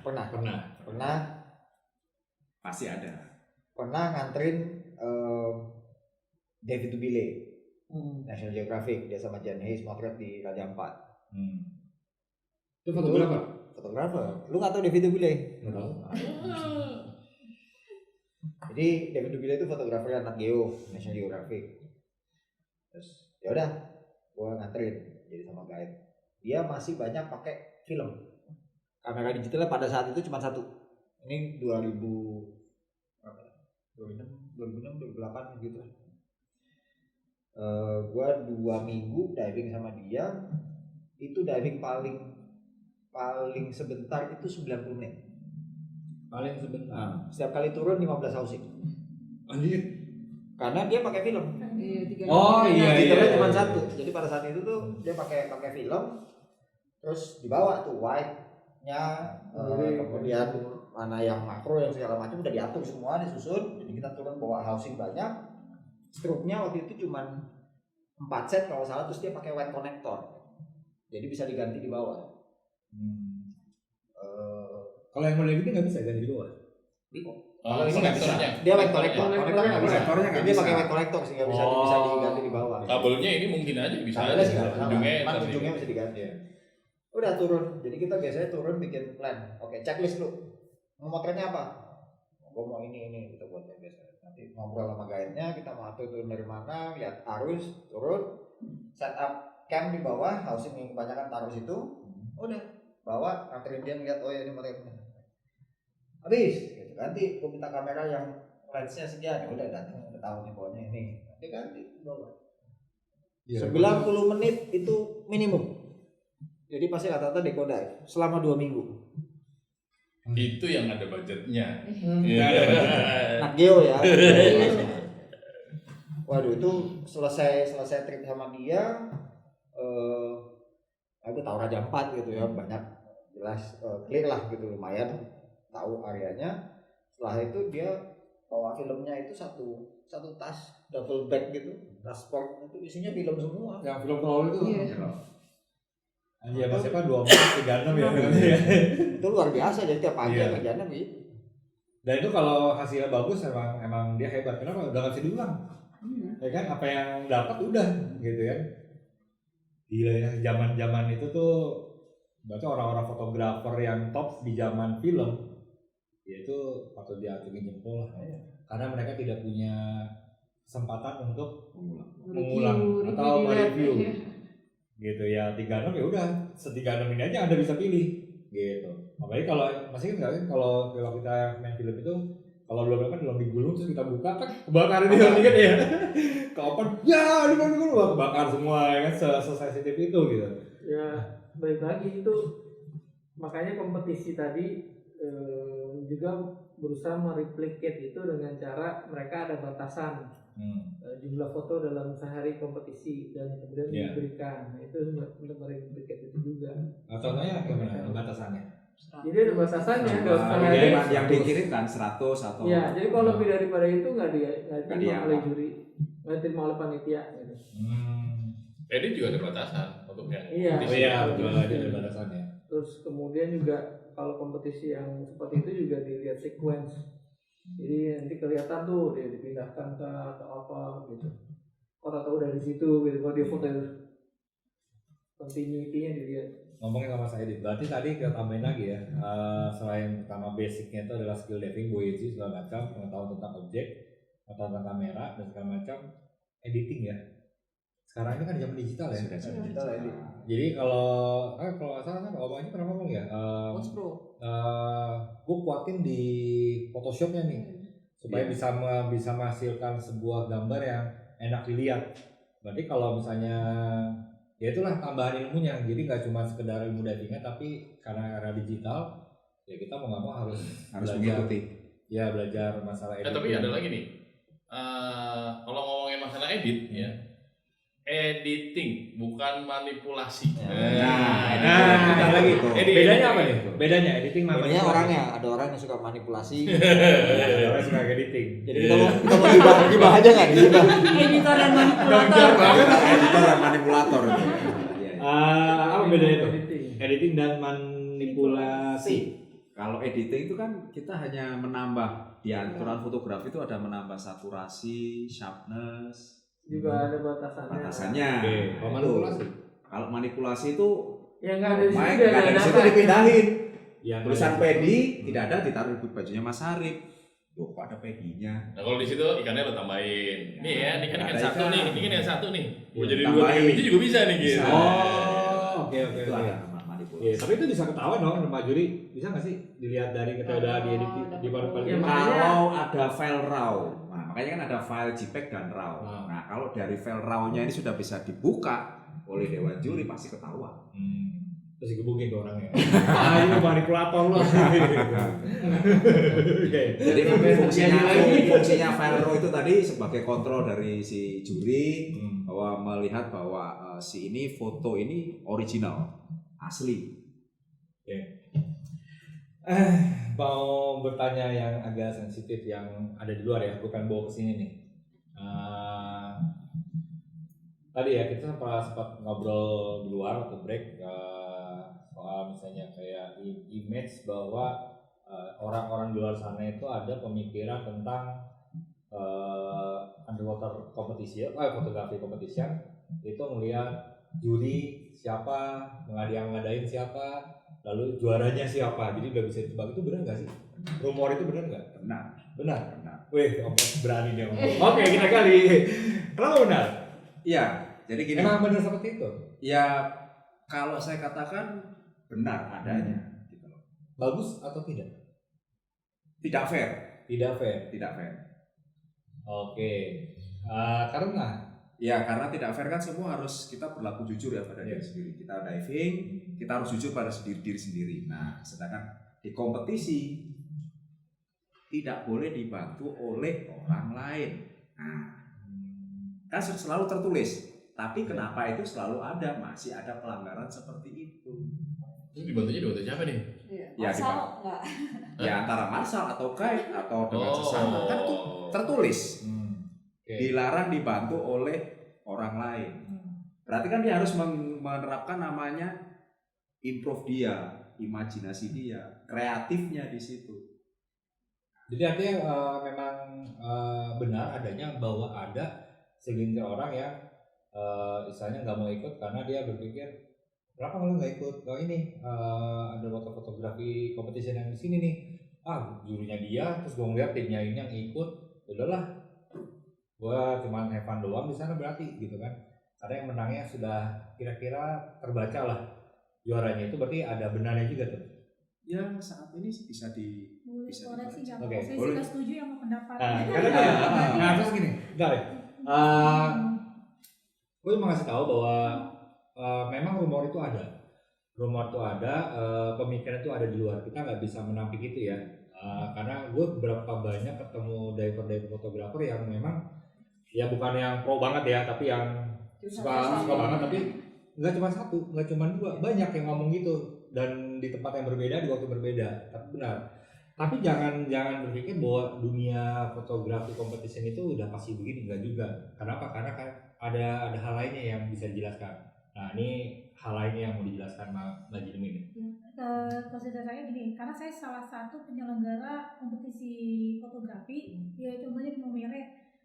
Pasti ada. nganterin David Dubile, National Geographic, dia sama Jan Hayes motret di Raja Ampat. Itu fotografer. Lu nggak tahu David Dubile? Nggak tahu. Jadi David Dubile itu fotografer anak Geo, National Geographic. Terus ya udah, gue nganterin jadi sama guide. Dia masih banyak pakai film. Kamera digitalnya pada saat itu cuma satu. Ini 2006, 2008 gitu. Gue 2 minggu diving sama dia. Itu diving paling sebentar itu 90 menit. Paling sebentar. Setiap kali turun 15 housing. Anjir. Karena dia pakai film. Oh iya. Digitalnya cuma satu. Jadi pada saat itu tuh dia pakai film, terus dibawa tuh wide-nya, kemudian mana yang makro yang segala macam udah diatur semua, disusun. Jadi kita turun bawa housing banyak. Stroke-nya waktu itu cuma 4 set kalau salah, terus dia pakai wide connector. Jadi bisa diganti di bawah. Kalau yang model gini nggak bisa ganti di bawah. Kalau ini nggak bisa, konektornya. dia wide connector. Konektornya nggak bisa. Konektornya nggak Dia bisa. pakai wide connector sehingga bisa diganti di bawah. Kabelnya ini mungkin aja bisa Kabelnya aja. sih nggak masalah. Ujungnya Cuman tadi. ujungnya bisa diganti. Udah turun. Jadi kita biasanya turun bikin plan. Oke, checklist dulu. Mau motretnya apa? Gue mau ini kita buat biasanya. Nanti ngobrol sama guide-nya, kita mau atur turun dari mana, lihat arus, turun, setup cam di bawah, housing yang kebanyakan taruh situ. Udah, bawa, anterin dia ngeliat, oh ya ini motretnya. Habis, gitu. Ganti, gue minta kamera yang lensnya sekian. Udah datang, udah tahu nih bawahnya ini. Nanti ganti bawa. 90 menit itu minimum. Jadi pasti rata-rata deco dive selama 2 minggu. Itu yang ada budgetnya. Nat Geo ya. Waduh, itu selesai trip sama dia, aku tahu Raja Ampat gitu ya, banyak jelas clear lah gitu, lumayan tahu areanya. Setelah itu dia bawa filmnya itu satu tas double bag gitu, tas sport itu isinya film semua. Yang film crawl itu. Iya. Iya, Mas siapa 24, 36 ya. Itu luar biasa, jadi tiap pagi Iya. kerjanya gitu. Dan itu kalau hasilnya bagus emang dia hebat. Kenapa? Udah nggak bisa diulang. Ya kan, apa yang dapat udah gitu ya. Gila ya, zaman itu tuh berarti orang-orang fotografer yang top di zaman film yaitu patut diacungi jempol lah. Karena mereka tidak punya kesempatan untuk mengulang atau mereview. Gitu ya, 36 ya udah, 36 ini aja Anda bisa pilih gitu. Apalagi kalau masih kan kalau kita main film itu kalau belum kan belum digulung terus kita buka kan kebakar itu kan ya. Kapan ya digulung kebakar semua ya kan, sesensitif itu gitu. Ya balik lagi itu, makanya kompetisi tadi juga berusaha mereplicate itu dengan cara mereka ada batasan jumlah foto dalam sehari kompetisi dan kemudian diberikan. Nah, itu untuk mereplicate itu juga. Contohnya gimana batasannya? Jadi ada batasannya dalam Wah, sehari. iya, Yang dikirimkan 100 atau Ya, jadi kalau lebih daripada itu nggak diterima diangkat. oleh juri, nggak diterima oleh panitia. Gitu. Edit juga ada batasan untuk yang Iya. Oh iya, betul ada batasannya. Terus kemudian juga kalau kompetisi yang seperti itu juga dilihat sequence. Jadi nanti kelihatan tuh dia dipindahkan ke atau apa gitu. Kok tahu dari situ gitu, kalau dia foto continuity-nya dilihat. Ngomongin sama saya edit, berarti tadi kita tambahin lagi ya, selain pertama basicnya itu adalah skill diving, buoyancy segala macam, pengetahuan tentang objek, pengetahuan tentang kamera dan segala macam, editing ya. Sekarang ini kan zaman digital ya. Digital edit. Jadi kalau nggak salah kan Om Aji pernah ngomong ya, What's Pro? gue kuatin di Photoshopnya nih supaya bisa menghasilkan sebuah gambar yang enak dilihat. Berarti kalau misalnya ya itulah tambahan ilmunya, jadi nggak cuma sekedar ilmu divingnya, tapi karena era digital ya kita mau nggak mau harus belajar, mengikuti. ya belajar masalah editing. Tapi ada lagi nih, kalau ngomongin masalah edit ya, editing bukan manipulasi. Nah, lagi Betul. bedanya apa nih? Bedanya editing sama Bedanya orangnya, ada orang yang suka manipulasi. Ada orang suka editing. Jadi kita mau gibah aja nggak di gibah? Editor dan manipulator. Editor dan manipulator. Apa bedanya itu? Editing. Editing dan manipulasi. Kalau editing itu kan kita hanya menambah di aturan fotografi itu ada menambah saturasi, sharpness, Juga ada batasannya. Oke. Kalau manipulasi? Kalau manipulasi itu Ya nggak ada di situ, Mike dia nggak ada di situ data. dipindahin. Yang Tulisan Pedi tidak ada ditaruh di bajunya Mas Arif. Loh, kok ada Pedinya? Nah kalau di situ ikannya lo tambahin. Nih ya, ini kan ikan Ada satu ikan. nih, ini kan ikan satu nih. Mau Iya, jadi tambahin. 2 biji juga bisa nih gitu. Bisa. oke. Itu ada manipulasi. Iya, tapi itu bisa ketahuan dong sama juri. Bisa nggak sih dilihat dari kita udah diedit di manipulasi? Ya, makanya- Kalau ada file RAW, nah makanya kan ada file JPEG dan RAW. Nah. Nah kalau dari file RAW-nya ini sudah bisa dibuka oleh dewan juri pasti ketahuan. Terus digebukin tuh orangnya. Ini manipulator lo. Oke. Jadi fungsinya Lagi. fungsinya file RAW itu tadi sebagai kontrol dari si juri bahwa melihat bahwa si ini foto ini original, asli. Mau bertanya yang agak sensitif yang ada di luar ya, bukan bawa ke sini nih. Tadi ya kita sempat ngobrol di luar waktu break soal misalnya kayak image bahwa orang-orang di luar sana itu ada pemikiran tentang underwater competition, fotografi competition itu melihat juri siapa, ngadain siapa, lalu juaranya siapa, jadi udah bisa ditebak. Itu benar nggak sih? Rumor itu benar nggak? Benar. Benar. Benar. Wih, berani dia ngomong. Oke, kita kali. Kenapa benar? Iya, jadi gini. Emang benar seperti itu? Ya kalau saya katakan benar adanya, gitu loh. Bagus atau tidak? Tidak fair, Tidak fair. tidak fair. Oke. Karena Ya karena tidak fair kan semua harus kita berlaku jujur ya pada diri sendiri. Kita diving, kita harus jujur pada diri sendiri. Nah, sedangkan di kompetisi tidak boleh dibantu oleh orang lain. Nah, kan selalu tertulis. Tapi kenapa itu selalu ada? Masih ada pelanggaran seperti itu. Terus dibantu siapa nih? Ya, Asal enggak. Ya antara marsal atau guide atau dengan sesama kan itu tertulis. Dilarang dibantu oleh orang lain. Berarti kan dia harus menerapkan namanya improve dia, imajinasi dia, kreatifnya di situ. jadi artinya memang benar adanya bahwa ada segelintir orang yang istilahnya nggak mau ikut karena dia berpikir kenapa lo nggak ikut ini ada fotografi competition yang di sini nih, jurinya dia, terus gue ngeliat timnya ini yang ikut, udahlah gue cuma have fun doang di sana berarti gitu kan, karena yang menangnya sudah kira-kira terbaca lah juaranya, itu berarti ada benarnya juga tuh. Ya saat ini bisa di Boleh bisa koreksi nggak? Oke, Pak? Saya boleh. sudah setuju yang pendapat. Nah terus gini, bentar ya. Gue cuma ngasih tahu bahwa memang rumor itu ada, pemikiran itu ada di luar, kita nggak bisa menampik itu ya. Karena gue berapa banyak ketemu diver fotografer yang memang ya bukan yang pro banget ya, tapi yang suka banget, tapi nggak cuma satu, nggak cuma dua, banyak yang ngomong gitu dan di tempat yang berbeda di waktu berbeda, tapi benar. Tapi jangan berpikir bahwa dunia fotografi competition itu udah pasti begini, enggak juga. Kenapa? Karena kan ada hal lainnya yang bisa dijelaskan. Nah ini hal lainnya yang mau dijelaskan Mbak Jilmi ini. posisi saya gini, karena saya salah satu penyelenggara kompetisi fotografi, ya contohnya di Momere,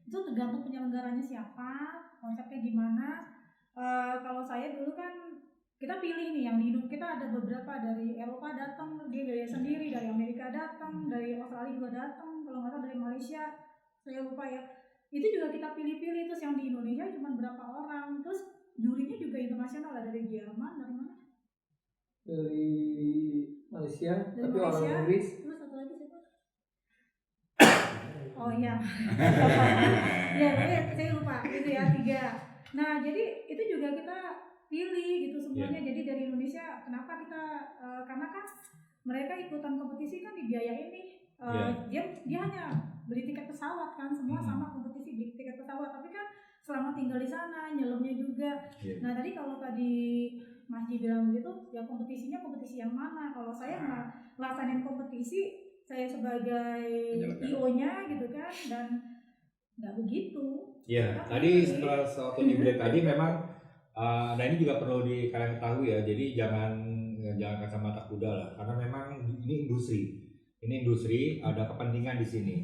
itu tergantung penyelenggaranya siapa, konsepnya gimana. Kalau saya dulu kan kita pilih nih, yang di Indo kita ada beberapa dari Eropa datang, dia gaya sendiri, dari Amerika datang, dari Australia juga datang, kalau nggak salah dari Malaysia, saya lupa ya. Itu juga kita pilih-pilih, terus yang di Indonesia cuma berapa orang, terus jurinya juga internasional, ada dari Jerman, dari mana? Dari Malaysia, Dari tapi Malaysia. orang Inggris. Terus satu lagi siapa? Oh iya. Ya, saya lupa itu ya 3. Nah, jadi itu juga kita pilih gitu semuanya. Jadi dari Indonesia, kenapa kita karena kan mereka ikutan kompetisi kan dibiayain nih. Dia hanya beli tiket pesawat kan, semua sama kompetisi beli tiket pesawat, tapi kan selama tinggal di sana nyelemnya juga. Nah, tadi kalau tadi Mas Ji bilang begitu, ya kompetisinya kompetisi yang mana? Kalau saya ngelaksanain kompetisi, saya sebagai IO-nya gitu kan, dan nggak begitu. Iya, tadi setelah waktu di break tadi memang, nah ini juga perlu kalian ketahui ya, jadi jangan kacamata kuda lah, karena memang ini industri, ada kepentingan di sini.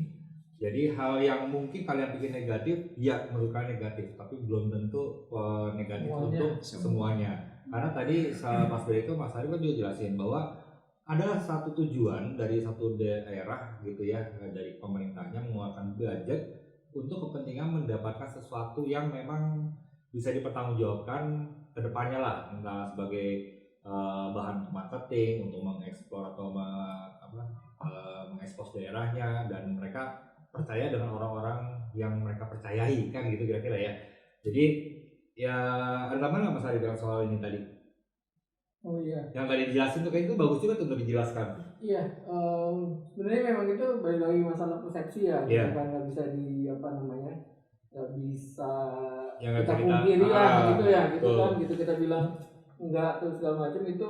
Jadi hal yang mungkin kalian pikir negatif, ya menurut kalian negatif, tapi belum tentu negatif untuk semuanya. Karena tadi pas break itu Mas Ari kan juga jelasin bahwa ada satu tujuan dari satu daerah gitu ya, dari pemerintahnya mengeluarkan budget untuk kepentingan mendapatkan sesuatu yang memang bisa dipertanggungjawabkan ke depannya lah, entah sebagai bahan marketing untuk mengeksplor atau mengekspos daerahnya, dan mereka percaya dengan orang-orang yang mereka percayai kan gitu kira-kira ya. Jadi ya ada tambahan nggak Mas Ari bilang soal ini tadi? Oh iya. Yang tadi dijelasin tuh kayak itu bagus juga tuh untuk dijelaskan. Iya, sebenarnya memang itu balik lagi masalah persepsi ya, Iya. kita nggak bisa nggak bisa Yang nggak kita bisa kita- pungkiri lah gitu ya, gitu betul. kan, gitu kita bilang enggak terus segala macam itu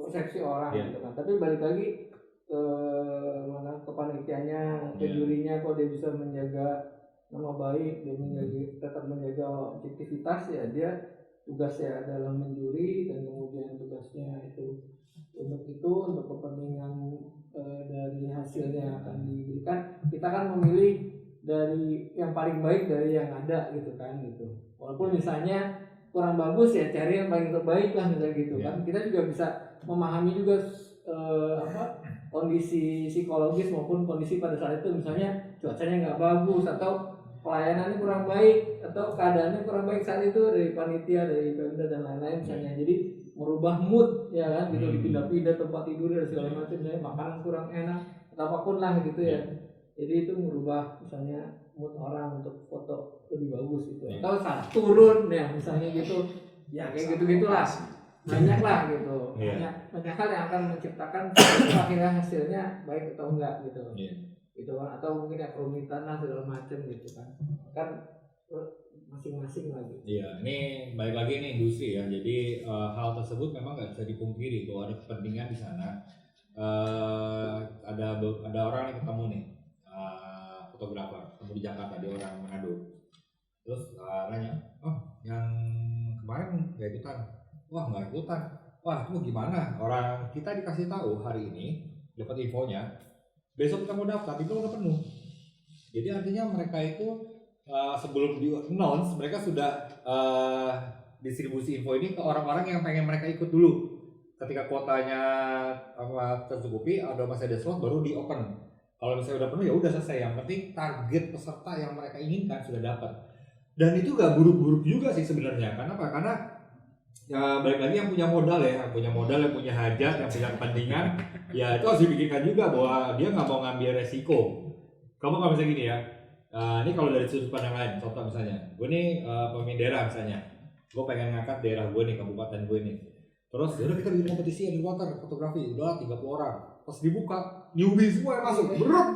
persepsi orang Iya. gitu kan. Tapi balik lagi ke ke panitianya, ke Iya. jurinya, kok dia bisa menjaga nama baik, dia tetap menjaga objektivitas ya, dia tugasnya dalam menjuri, dan kemudian tugasnya itu untuk kepentingan dari hasilnya yang akan diberikan. Kita kan memilih dari yang paling baik dari yang ada gitu kan, gitu. Walaupun misalnya kurang bagus ya cari yang paling terbaik lah misalnya gitu kan. Kita juga bisa memahami juga kondisi psikologis maupun kondisi pada saat itu, misalnya cuacanya nggak bagus atau pelayanannya kurang baik atau keadaannya kurang baik saat itu dari panitia, dari Pemda dan lain-lain misalnya. Jadi merubah mood ya kan gitu, dipindah-pindah tempat tidur dan segala macam, misalnya makanan kurang enak atau apapun lah gitu ya. Jadi itu merubah misalnya mood orang untuk foto lebih bagus gitu. Atau saat turun ya misalnya gitu. Ya kayak gitu-gitulah. Banyak lah gitu. Banyak hal yang akan menciptakan akhirnya hasilnya baik atau enggak gitu. Gitu kan, atau mungkin ya kerumitan lah segala macam gitu kan masing-masing lagi. Iya, ini balik lagi nih industri ya. Jadi hal tersebut memang nggak bisa dipungkiri bahwa ada kepentingan di sana. Ada orang yang ketemu nih, fotografer, ketemu di Jakarta, dia orang Manado. Terus nanya, oh yang kemarin nggak ikutan? Wah nggak ikutan. Wah itu gimana? Orang kita dikasih tahu hari ini dapat infonya, besok kita mau daftar itu udah penuh. Jadi artinya mereka itu sebelum di announce mereka sudah distribusi info ini ke orang-orang yang pengen mereka ikut dulu. Ketika kuotanya tercukupi, masih ada slot baru di open. Kalau misalnya udah penuh ya udah selesai. Yang penting target peserta yang mereka inginkan sudah dapat. Dan itu gak buruk-buruk juga sih sebenarnya. Kenapa? Karena ya balik lagi yang punya modal, yang punya hajat, yang punya kepentingan, ya itu harus dipikirkan juga bahwa dia nggak mau ngambil resiko. Kamu nggak bisa gini ya. Ini kalau dari sudut pandang lain, contoh misalnya, gue nih pemimpin daerah misalnya, gue pengen ngangkat daerah gue nih, kabupaten gue nih. Terus udah kita bikin kompetisi yang di water fotografi, udah 30 orang. Pas dibuka, newbie semua yang masuk, berat.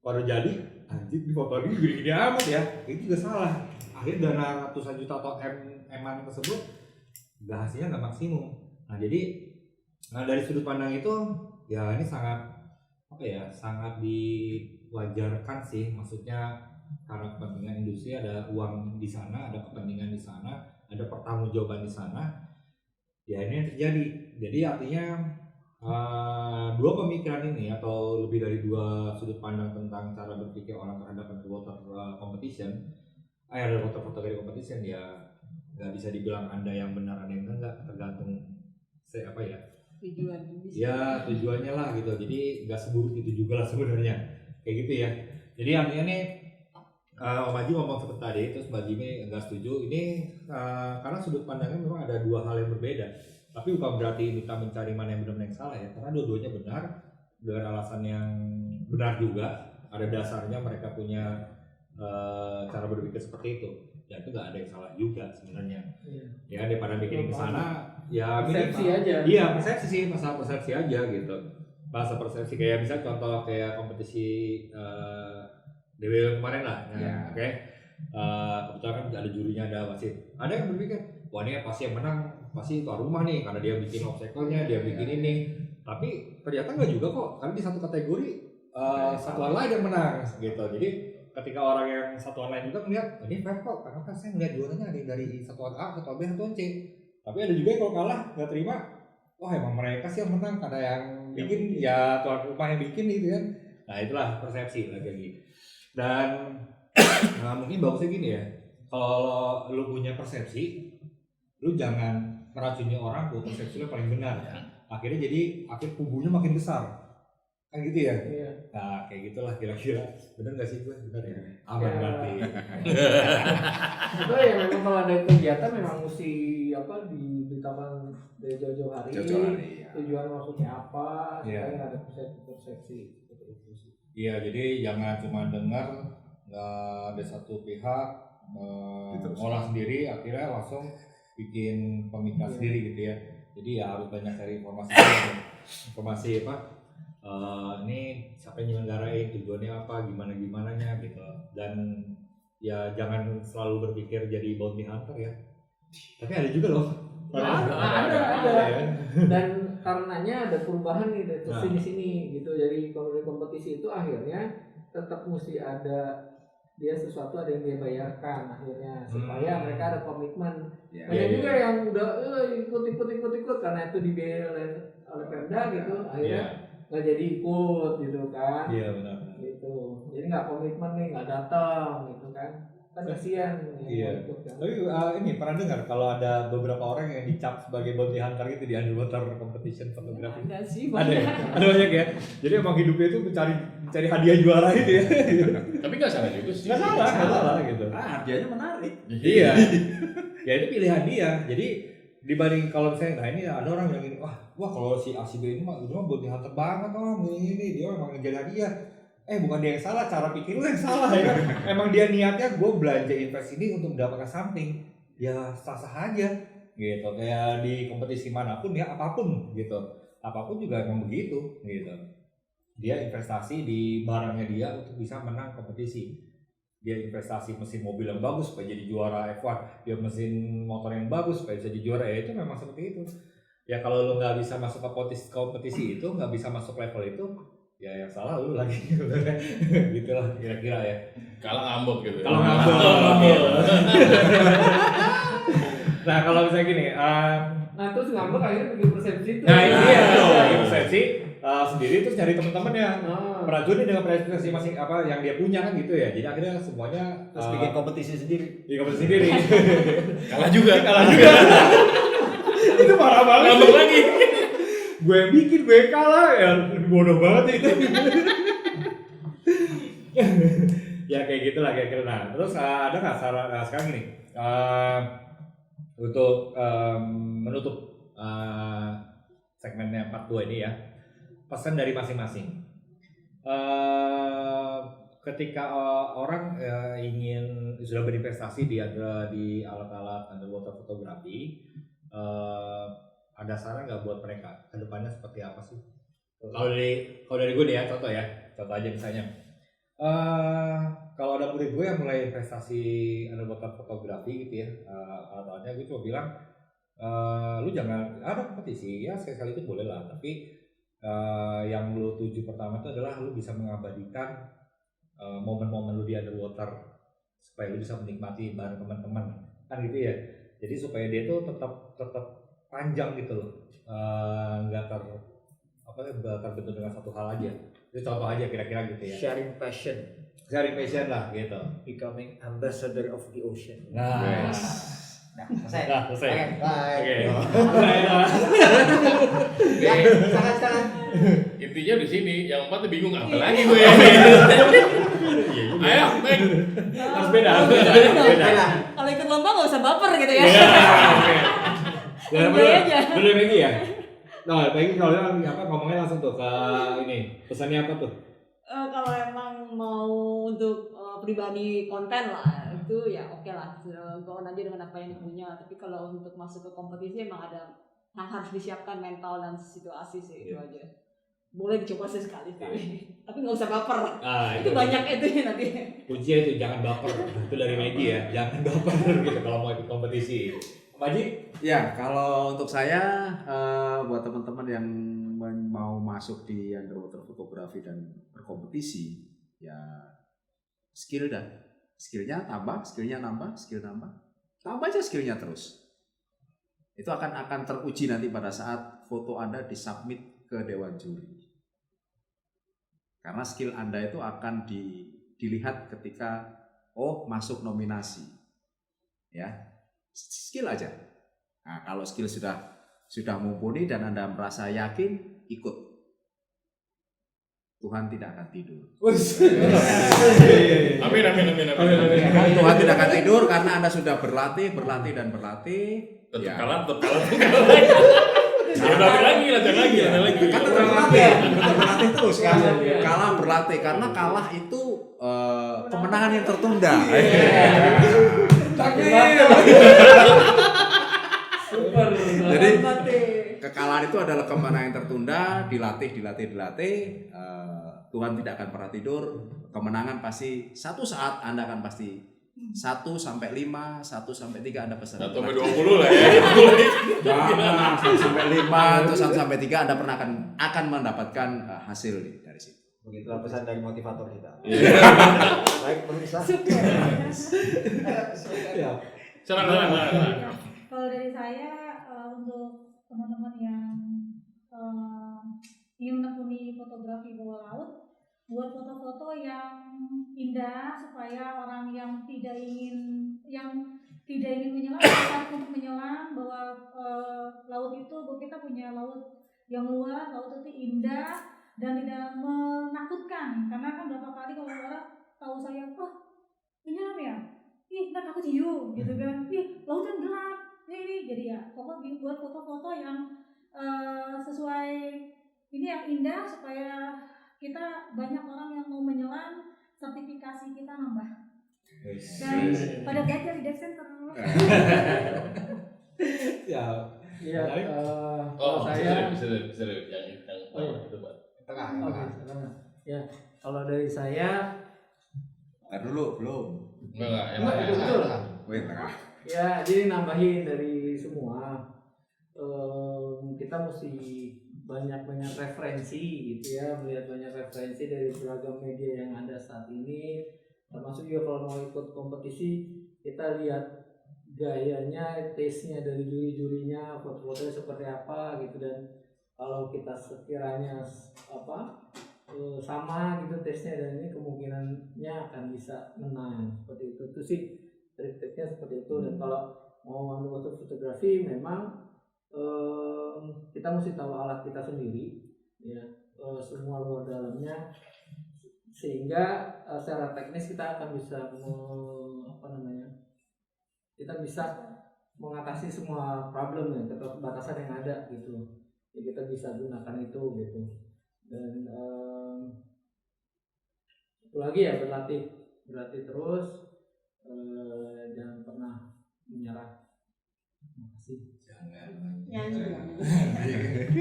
Baru jadi, anjir di foto ini gini-gini amat ya. Itu juga salah. Akhirnya dana ratusan juta atau M-an tersebut, hasilnya nggak maksimum. Nah jadi dari sudut pandang itu, ya ini sangat diwajarkan sih, maksudnya karena kepentingan industri, ada uang di sana, ada kepentingan di sana, ada pertanggungjawaban di sana. Ya ini yang terjadi. Jadi artinya dua pemikiran ini atau lebih dari dua sudut pandang tentang cara berpikir orang terhadap underwater competition, underwater photography competition, ya nggak bisa dibilang Anda yang benar, Anda yang enggak, tergantung apa ya. tujuan Ya tujuannya lah gitu. Jadi nggak seburuk itu juga lah sebenarnya. Kayak gitu ya. Jadi artinya nih Om Haji ngomong seperti tadi, terus Mbak Jimmy nggak setuju. Ini karena sudut pandangnya memang ada dua hal yang berbeda. Tapi bukan berarti kita mencari mana yang benar mana yang salah ya. Karena dua-duanya benar dengan alasan yang benar juga. Ada dasarnya, mereka punya cara berpikir seperti itu. Ya itu nggak ada yang salah juga sebenarnya. Ya daripada mikirin ke sana, ya persepsi minimal- aja. Iya persepsi sih, masalah persepsi aja gitu. Bahasa persepsi kayak bisa contoh kayak kompetisi DW kemarin lah, ya. Ya. Oke. Kebetulan kan ada jurinya, ada wasit. Ada yang berpikir, wah ini pasti yang menang, pasti tuan rumah nih, karena dia bikin obstacle-nya, dia bikin ini. Tapi ternyata nggak juga kok, karena di satu kategori satuan lain yang menang, gitu. Jadi ketika orang yang satuan lain juga melihat, ini fair kok, karena kan saya melihat juaranya ada yang dari satuan A, satuan B, satuan C. Tapi ada juga yang kalau kalah nggak terima, wah emang mereka sih yang menang, karena yang bikin ya tuan rumah yang bikin gitu kan. Nah itulah persepsi lagi. Dan mungkin bagusnya gini ya, kalau lu punya persepsi, lu jangan meracuni orang bahwa persepsi lu paling benar. Akhirnya jadi kubunya makin besar, kan gitu ya. Iya. Nah kayak gitulah kira-kira. Bener nggak sih gue? Bener ya. Aman Ya. berarti. Itu ya memang kalau ada kegiatan memang mesti apa diberitakan dari jauh-jauh hari. Jauh-jauh hari, ya. Tujuan maksudnya apa? Iya. Supaya nggak ada persepsi seperti itu sih. Iya, jadi jangan cuma dengar nggak ada satu pihak Diteruskan. ngolah sendiri, akhirnya langsung bikin pemikiran Iya. sendiri gitu ya. Jadi ya harus banyak cari informasi, informasi apa? Ini siapa yang nyelenggarain, tujuannya apa, gimana-gimananya gitu. Dan ya jangan selalu berpikir jadi bounty hunter ya. Tapi ada juga loh. Ada. Ya. Dan karenanya ada perubahan nih dari Nah. sini gitu. Jadi kalau dari kompetisi itu akhirnya tetap mesti ada dia sesuatu, ada yang dia bayarkan akhirnya supaya mereka ada komitmen. Ya. Banyak Iya, juga yang udah ikut karena itu dibiayai oleh Pemda gitu, akhirnya nggak jadi ikut gitu kan. Iya benar. Gitu. Jadi nggak komitmen nih, nggak datang gitu kan. Kan kasihan yang Iya. mau ikut kan. Tapi ini pernah dengar kalau ada beberapa orang yang dicap sebagai bounty hunter itu di underwater competition fotografi. Ada sih Ada banyak. ya? Ada banyak ya. Jadi emang hidupnya itu mencari hadiah juara itu ya. Tapi nggak salah juga sih. Nggak salah gitu. Hadiahnya menarik. Iya. Ya itu pilihan dia. Jadi dibanding kalau misalnya, nah ini ada orang yang ini, wah kalau si A si B ini mah bounty hunter banget ini dia emang ngejar hadiah. Bukan dia yang salah, cara pikir lu yang salah ya kan. Emang dia niatnya gue belanja invest ini untuk mendapatkan something. Ya sah-sah aja gitu. Kayak di kompetisi manapun ya, apapun gitu. Apapun juga emang begitu gitu. Dia investasi di barangnya dia untuk bisa menang kompetisi. Dia investasi mesin mobil yang bagus supaya jadi juara F1. Dia mesin motor yang bagus supaya bisa jadi juara. Ya itu memang seperti itu. Ya kalau lu nggak bisa masuk ke kompetisi itu, nggak bisa masuk level itu, ya yang salah lu lagi. Gitulah kira-kira ya. Kalah ngambek gitu. Kalau ngambek. Nah kalau misalnya gini, Nah terus ngambek akhirnya bikin persepsi itu. nah ini dia bikin persepsi sendiri terus nyari teman-temannya. Nah, Meracuni dengan persepsi masing apa yang dia punya kan gitu ya. Jadi akhirnya semuanya Terus bikin kompetisi sendiri. di kompetisi sendiri. Kalah juga. Itu parah banget. Ngambek lagi. Gue yang bikin, gue yang kalah, ya bodoh banget itu. Ya kayak gitulah kira-kira. Nah, terus ada nggak saran sekarang gini untuk menutup segmennya part 2 ini ya, pesan dari masing-masing. Ketika orang ingin sudah berinvestasi di alat-alat underwater fotografi, ada saran nggak buat mereka kedepannya seperti apa sih? Kalau dari gue nih ya, contoh aja misalnya, kalau ada murid gue yang mulai investasi underwater fotografi gitu ya, alat-alatnya gue cuma bilang, lu jangan ada kompetisi ya sekali-sekali itu boleh lah, tapi yang lu tuju pertama itu adalah lu bisa mengabadikan momen-momen lu di underwater supaya lu bisa menikmati bareng teman-teman kan gitu ya. Jadi supaya dia tuh tetap panjang gitu loh. Nggak terbentuk dengan satu hal aja. Itu contoh aja kira-kira gitu ya. Sharing passion, Sharing passion lah gitu. becoming ambassador of the ocean. Nah, Selesai. nah selesai. Oke, bye. Oke. Ya, silakan. Intinya di sini yang empat bingung apa lagi gue. Ayo, baik. Harus beda. Kalau ikut lomba nggak usah baper gitu ya. Bener Enjoy aja. Maggie ya. Nah, Maggie kalau ngomongnya langsung tuh ke ini. Pesannya apa tuh? Kalau emang mau untuk pribadi konten lah itu ya oke lah, go on aja dengan apa yang punya. Tapi kalau untuk masuk ke kompetisi emang ada yang harus disiapkan mental dan situasi sih, itu aja. Boleh dicoba sih sekali-sekali, tapi nggak usah baper. Itu banyak itu nanti. Kuncinya itu jangan baper. Itu dari Maggie ya, jangan baper gitu kalau mau ikut kompetisi. Maji? Ya, kalau untuk saya buat teman-teman yang mau masuk di underwater fotografi dan berkompetisi, ya skillnya tambah, skillnya nambah, tambah aja skillnya terus. Itu akan teruji nanti pada saat foto Anda disubmit ke dewan juri. Karena skill Anda itu akan dilihat ketika masuk nominasi, ya. Skill aja. Nah, kalau skill sudah mumpuni dan Anda merasa yakin, ikut. Tuhan tidak akan tidur. Amin. Tuhan tidak akan tidur karena Anda sudah berlatih. Tetap Ya. kalah. Latihan lagi. Kan tetap berlatih terus kan. Kalah berlatih karena kalah itu kemenangan yang tertunda. Super. Jadi kekalahan itu adalah kemenangan yang tertunda, dilatih. Tuhan tidak akan pernah tidur. Kemenangan pasti satu saat Anda akan pasti 1 sampai 5, 1 sampai 3 Anda pesan. 1 sampai 20 lah ya. Jangan 1 sampai 5 atau 1 sampai 3 Anda pernah akan mendapatkan hasil dari situ. Begitulah pesan dari motivator kita. Baik, pemirsa. Serang. Kalau dari saya untuk teman-teman yang ingin menekuni fotografi bawah laut, buat foto-foto yang indah supaya orang yang tidak ingin menyelam tertarik untuk menyelam, bahwa laut itu kita punya laut yang luas, laut itu indah dan tidak menakutkan. Karena kan berapa kali kalau orang tahu saya, menyelam ya, nggak takut hiu gitu kan, laut kan gelap, ini jadi ya pokoknya buat foto-foto yang sesuai ini, yang indah supaya kita banyak orang yang mau menyelam, sertifikasi kita nambah. Dan pada belajar di dive center. Iya. Oh, Saya bisa yang itu, Pak. Tengah. Ya, kalau dari saya Dulu belum. Enggak, betul. Tengah. Ya, jadi nambahin dari semua. Kita mesti banyak referensi gitu ya, melihat banyak referensi dari beragam media yang ada saat ini. Termasuk juga kalau mau ikut kompetisi, kita lihat gayanya, taste-nya dari juri-jurinya, foto-fotonya seperti apa gitu. Dan kalau kita sekiranya sama gitu taste-nya, dan ini kemungkinannya akan bisa menang seperti itu. Itu sih trik-triknya seperti itu. Dan kalau mau foto fotografi memang kita mesti tahu alat kita sendiri ya, semua luar dalamnya, sehingga secara teknis kita akan bisa kita bisa mengatasi semua problem ya, keterbatasan yang ada gitu ya, kita bisa gunakan itu gitu. Dan satu lagi ya, berlatih terus, jangan pernah menyerah. Terima kasih.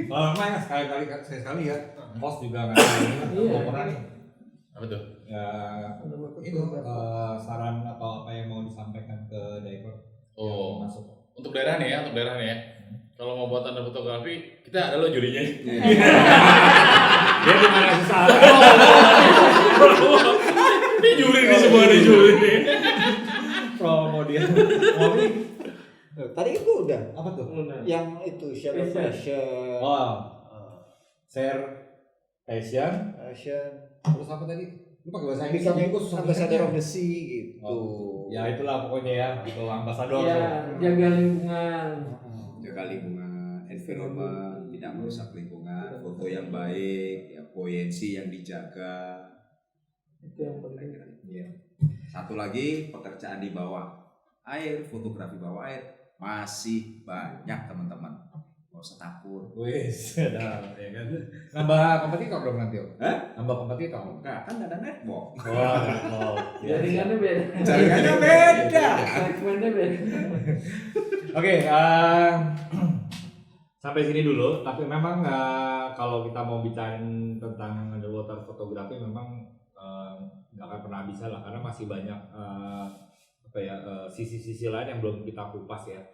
Kalau memang sekali ya, host juga nggak pernah nih. Apa tuh? Ya, itu saran atau apa yang mau disampaikan ke diver. Oh, Masuk. untuk daerah nih ya. Kalau mau buat tanda fotografi, kita ada loh jurinya. Dia bukan susah. Ini juri nih semua nih juri nih. Promo dia. Tadi itu udah Apa tuh? yang itu share Passion. passion. Oh, share passion. Passion. Terus apa tadi? Lu pakai bahasa Inggris Become aja, gua susah ambassador bacanya. of the sea gitu. Oh, ya itulah pokoknya ya, itu ambasador. Iya, jaga lingkungan. Jaga lingkungan, environment, tidak merusak lingkungan, foto yang baik, ya buoyancy yang dijaga. Itu yang penting. Iya. Satu lagi pekerjaan di bawah air, fotografi bawah air masih banyak teman-teman. Gak usah takut. Wis, ada ya kan. Nambah kompetitor dong nanti. Hah? Nambah kompetitor. Enggak, kan ada network. Wah, wow. Jaringannya beda. Jaringannya beda. Segmennya beda. Oke, sampai sini dulu. Tapi memang kalau kita mau bicarain tentang underwater fotografi memang nggak akan pernah bisa lah, karena masih banyak sisi-sisi lain yang belum kita kupas ya.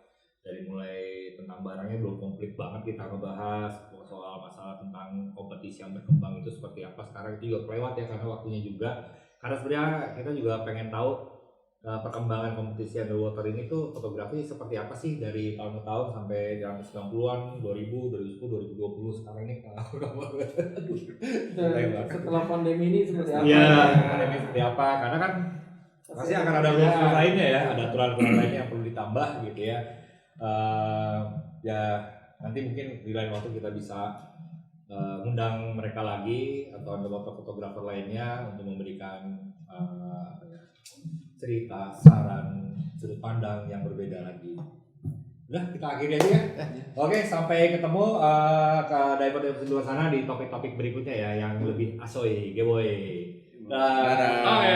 Dari mulai tentang barangnya belum komplit banget kita ngebahas soal masalah tentang kompetisi yang berkembang itu seperti apa. Sekarang itu juga kelewat ya karena waktunya juga. Karena sebenarnya kita juga pengen tahu perkembangan kompetisi underwater ini tuh fotografi seperti apa sih dari tahun ke tahun sampai di 90-an, 2000, 2010, 2020 sekarang ini. Setelah pandemi ini seperti apa? Iya, pandemi seperti apa? Karena kan pasti akan ada rules lainnya ya, ada aturan-aturan lainnya yang perlu ditambah gitu ya. Ya nanti mungkin di lain waktu kita bisa undang mereka lagi atau underwater fotografer lainnya untuk memberikan cerita, saran, sudut pandang yang berbeda lagi. Udah kita akhiri aja ya. Oke, sampai ketemu ke diver di luar sana di topik-topik berikutnya ya yang lebih asoy, geboy. Dadah. Oke.